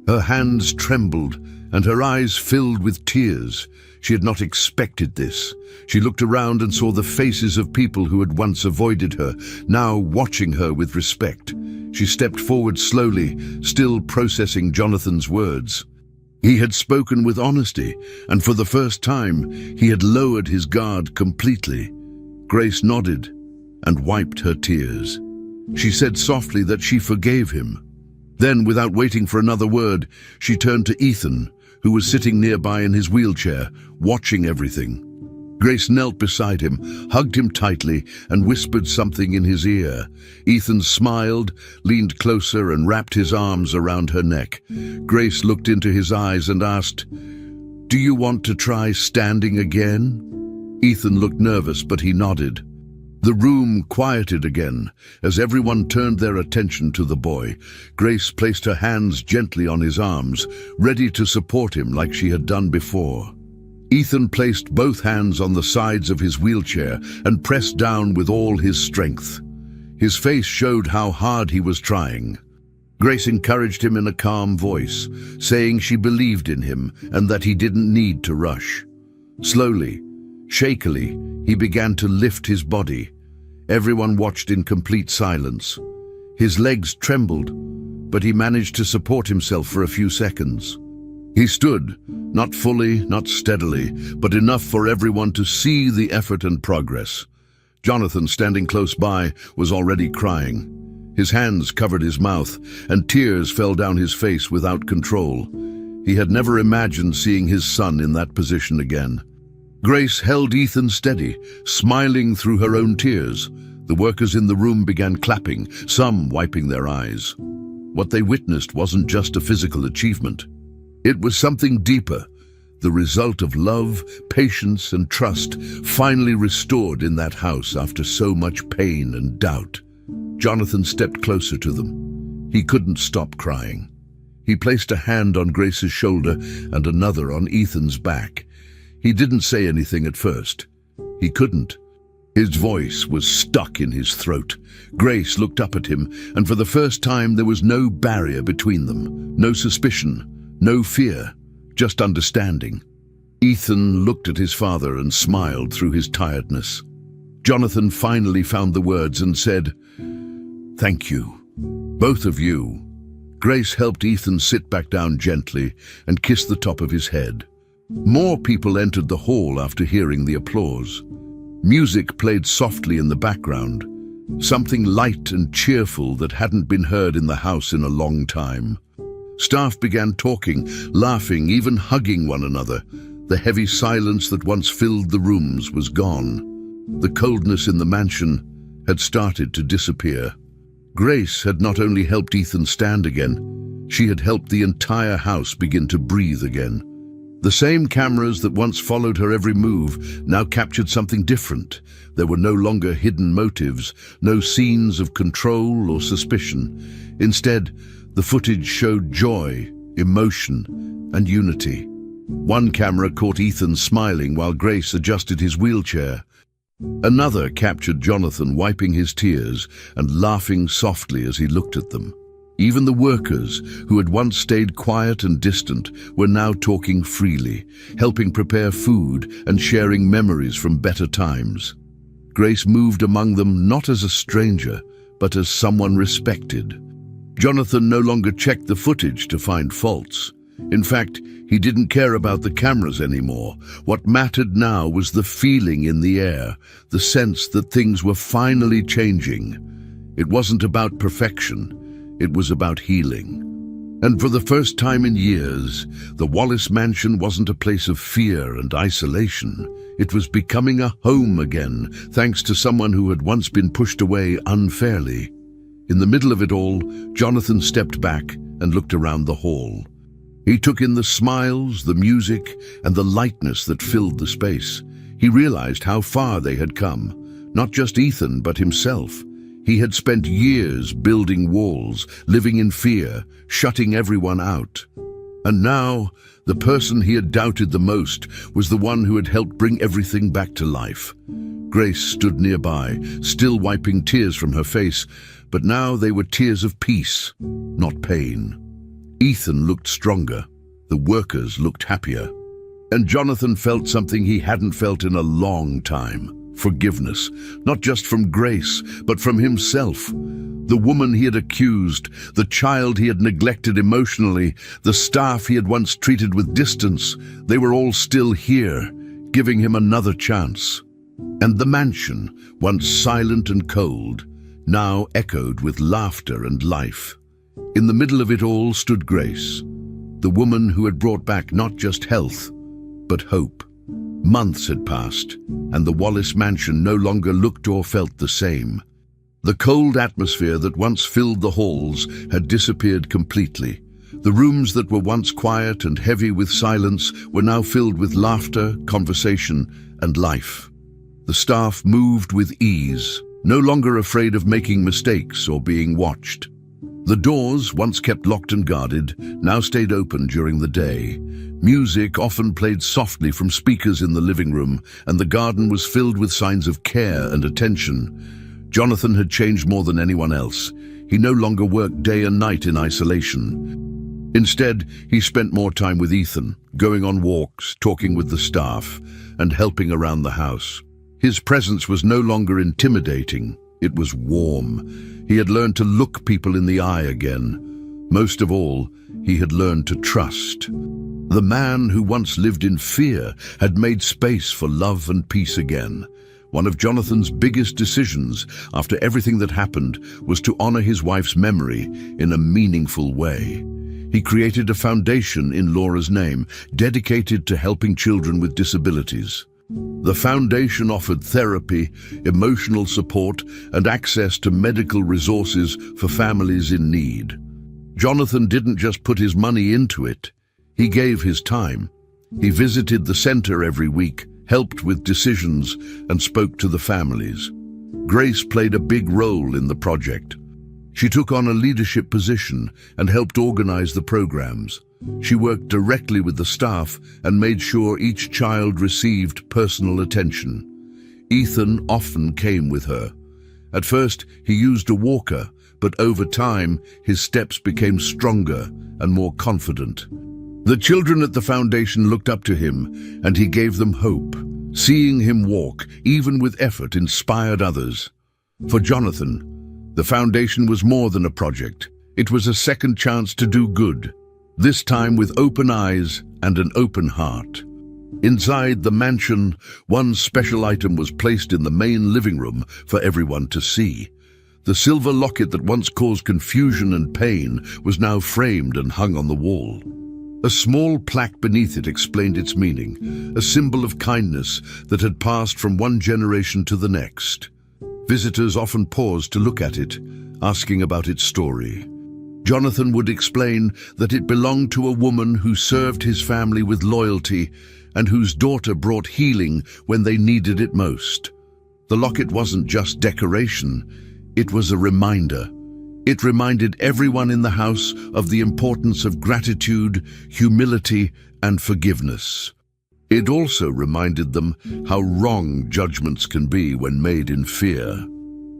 Her hands trembled and her eyes filled with tears. She had not expected this. She looked around and saw the faces of people who had once avoided her, now watching her with respect. She stepped forward slowly, still processing Jonathan's words. He had spoken with honesty, and for the first time, he had lowered his guard completely. Grace nodded and wiped her tears. She said softly that she forgave him. Then, without waiting for another word, she turned to Ethan, who was sitting nearby in his wheelchair, watching everything. Grace knelt beside him, hugged him tightly, and whispered something in his ear. Ethan smiled, leaned closer, and wrapped his arms around her neck. Grace looked into his eyes and asked, "Do you want to try standing again?" Ethan looked nervous, but he nodded. The room quieted again as everyone turned their attention to the boy. Grace placed her hands gently on his arms, ready to support him like she had done before. Ethan placed both hands on the sides of his wheelchair and pressed down with all his strength. His face showed how hard he was trying. Grace encouraged him in a calm voice, saying she believed in him and that he didn't need to rush. Slowly, shakily, he began to lift his body. Everyone watched in complete silence. His legs trembled, but he managed to support himself for a few seconds. He stood, not fully, not steadily, but enough for everyone to see the effort and progress. Jonathan, standing close by, was already crying. His hands covered his mouth, and tears fell down his face without control. He had never imagined seeing his son in that position again. Grace held Ethan steady, smiling through her own tears. The workers in the room began clapping, some wiping their eyes. What they witnessed wasn't just a physical achievement. It was something deeper, the result of love, patience, and trust finally restored in that house after so much pain and doubt. Jonathan stepped closer to them. He couldn't stop crying. He placed a hand on Grace's shoulder and another on Ethan's back. He didn't say anything at first. He couldn't. His voice was stuck in his throat. Grace looked up at him, and for the first time there was no barrier between them, no suspicion, no fear, just understanding. Ethan looked at his father and smiled through his tiredness. Jonathan finally found the words and said, "Thank you, both of you." Grace helped Ethan sit back down gently and kissed the top of his head. More people entered the hall after hearing the applause. Music played softly in the background, something light and cheerful that hadn't been heard in the house in a long time. Staff began talking, laughing, even hugging one another. The heavy silence that once filled the rooms was gone. The coldness in the mansion had started to disappear. Grace had not only helped Ethan stand again, she had helped the entire house begin to breathe again. The same cameras that once followed her every move now captured something different. There were no longer hidden motives, no scenes of control or suspicion. Instead, the footage showed joy, emotion, and unity. One camera caught Ethan smiling while Grace adjusted his wheelchair. Another captured Jonathan wiping his tears and laughing softly as he looked at them. Even the workers, who had once stayed quiet and distant, were now talking freely, helping prepare food and sharing memories from better times. Grace moved among them not as a stranger, but as someone respected. Jonathan no longer checked the footage to find faults. In fact, he didn't care about the cameras anymore. What mattered now was the feeling in the air, the sense that things were finally changing. It wasn't about perfection. It was about healing. And for the first time in years, the Wallace mansion wasn't a place of fear and isolation. It was becoming a home again, thanks to someone who had once been pushed away unfairly. In the middle of it all, Jonathan stepped back and looked around the hall. He took in the smiles, the music, and the lightness that filled the space. He realized how far they had come. Not just Ethan, but himself. He had spent years building walls, living in fear, shutting everyone out. And now, the person he had doubted the most was the one who had helped bring everything back to life. Grace stood nearby, still wiping tears from her face, but now they were tears of peace, not pain. Ethan looked stronger. The workers looked happier. And Jonathan felt something he hadn't felt in a long time. Forgiveness, not just from Grace, but from himself. The woman he had accused, the child he had neglected emotionally, the staff he had once treated with distance, they were all still here, giving him another chance. And the mansion, once silent and cold, now echoed with laughter and life. In the middle of it all stood Grace, the woman who had brought back not just health, but hope. Months had passed, and the Wallace mansion no longer looked or felt the same. The cold atmosphere that once filled the halls had disappeared completely. The rooms that were once quiet and heavy with silence were now filled with laughter, conversation, and life. The staff moved with ease, no longer afraid of making mistakes or being watched. The doors, once kept locked and guarded, now stayed open during the day. Music often played softly from speakers in the living room, and the garden was filled with signs of care and attention. Jonathan had changed more than anyone else. He no longer worked day and night in isolation. Instead, he spent more time with Ethan, going on walks, talking with the staff, and helping around the house. His presence was no longer intimidating. It was warm. He had learned to look people in the eye again. Most of all, he had learned to trust. The man who once lived in fear had made space for love and peace again. One of Jonathan's biggest decisions after everything that happened was to honor his wife's memory in a meaningful way. He created a foundation in Laura's name, dedicated to helping children with disabilities. The foundation offered therapy, emotional support, and access to medical resources for families in need. Jonathan didn't just put his money into it. He gave his time. He visited the center every week, helped with decisions, and spoke to the families. Grace played a big role in the project. She took on a leadership position and helped organize the programs. She worked directly with the staff and made sure each child received personal attention. Ethan often came with her. At first, he used a walker, but over time, his steps became stronger and more confident. The children at the foundation looked up to him, and he gave them hope. Seeing him walk, even with effort, inspired others. For Jonathan, the foundation was more than a project. It was a second chance to do good, this time with open eyes and an open heart. Inside the mansion, one special item was placed in the main living room for everyone to see. The silver locket that once caused confusion and pain was now framed and hung on the wall. A small plaque beneath it explained its meaning, a symbol of kindness that had passed from one generation to the next. Visitors often paused to look at it, asking about its story. Jonathan would explain that it belonged to a woman who served his family with loyalty and whose daughter brought healing when they needed it most. The locket wasn't just decoration, it was a reminder. It reminded everyone in the house of the importance of gratitude, humility, and forgiveness. It also reminded them how wrong judgments can be when made in fear.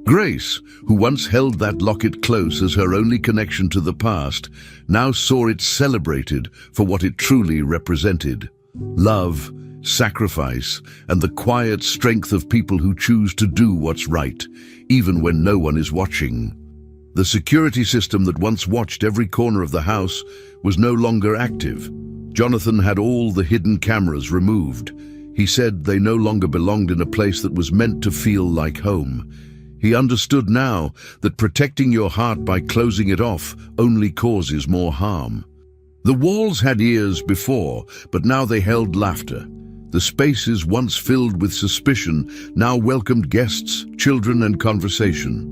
Grace, who once held that locket close as her only connection to the past, now saw it celebrated for what it truly represented: love, sacrifice, and the quiet strength of people who choose to do what's right, even when no one is watching. The security system that once watched every corner of the house was no longer active. Jonathan had all the hidden cameras removed. He said they no longer belonged in a place that was meant to feel like home. He understood now that protecting your heart by closing it off only causes more harm. The walls had ears before, but now they held laughter. The spaces once filled with suspicion now welcomed guests, children, and conversation.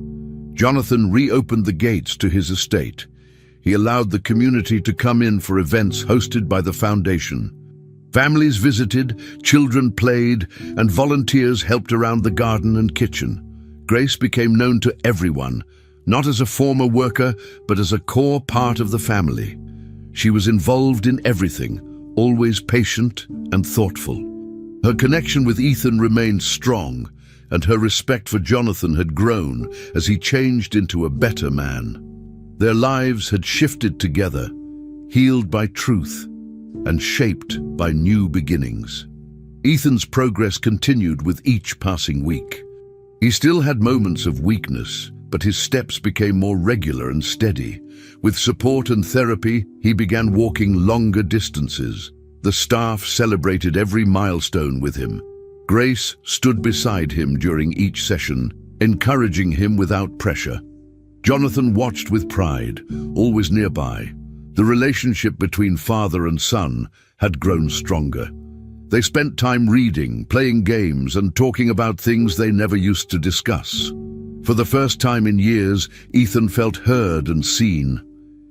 Jonathan reopened the gates to his estate. He allowed the community to come in for events hosted by the foundation. Families visited, children played, and volunteers helped around the garden and kitchen. Grace became known to everyone, not as a former worker, but as a core part of the family. She was involved in everything, always patient and thoughtful. Her connection with Ethan remained strong, and her respect for Jonathan had grown as he changed into a better man. Their lives had shifted together, healed by truth and shaped by new beginnings. Ethan's progress continued with each passing week. He still had moments of weakness, but his steps became more regular and steady. With support and therapy, he began walking longer distances. The staff celebrated every milestone with him. Grace stood beside him during each session, encouraging him without pressure. Jonathan watched with pride, always nearby. The relationship between father and son had grown stronger. They spent time reading, playing games, and talking about things they never used to discuss. For the first time in years, Ethan felt heard and seen.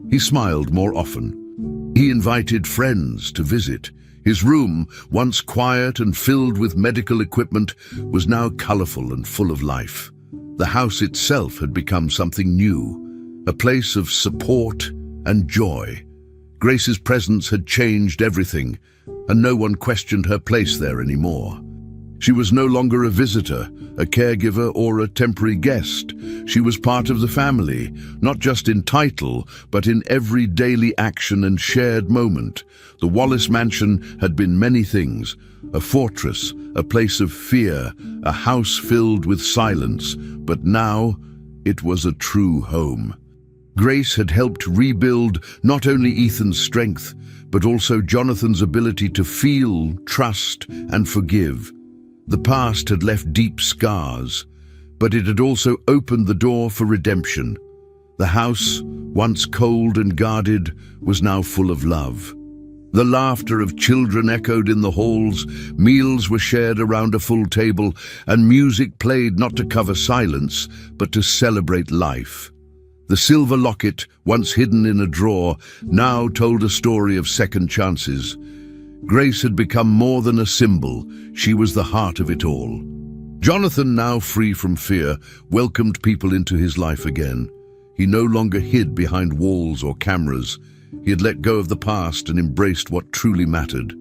He smiled more often. He invited friends to visit. His room, once quiet and filled with medical equipment, was now colorful and full of life. The house itself had become something new, a place of support and joy. Grace's presence had changed everything, and no one questioned her place there anymore. She was no longer a visitor, a caregiver, or a temporary guest. She was part of the family, not just in title, but in every daily action and shared moment. The Wallace mansion had been many things: a fortress, a place of fear, a house filled with silence, but now it was a true home. Grace had helped rebuild not only Ethan's strength, but also Jonathan's ability to feel, trust, and forgive. The past had left deep scars, but it had also opened the door for redemption. The house, once cold and guarded, was now full of love. The laughter of children echoed in the halls, meals were shared around a full table, and music played not to cover silence, but to celebrate life. The silver locket, once hidden in a drawer, now told a story of second chances. Grace had become more than a symbol. She was the heart of it all. Jonathan, now free from fear, welcomed people into his life again. He no longer hid behind walls or cameras. He had let go of the past and embraced what truly mattered.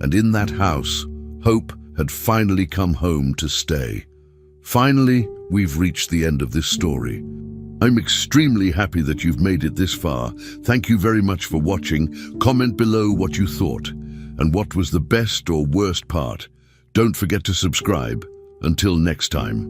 And in that house, hope had finally come home to stay. Finally, we've reached the end of this story. I'm extremely happy that you've made it this far. Thank you very much for watching. Comment below what you thought and what was the best or worst part. Don't forget to subscribe. Until next time.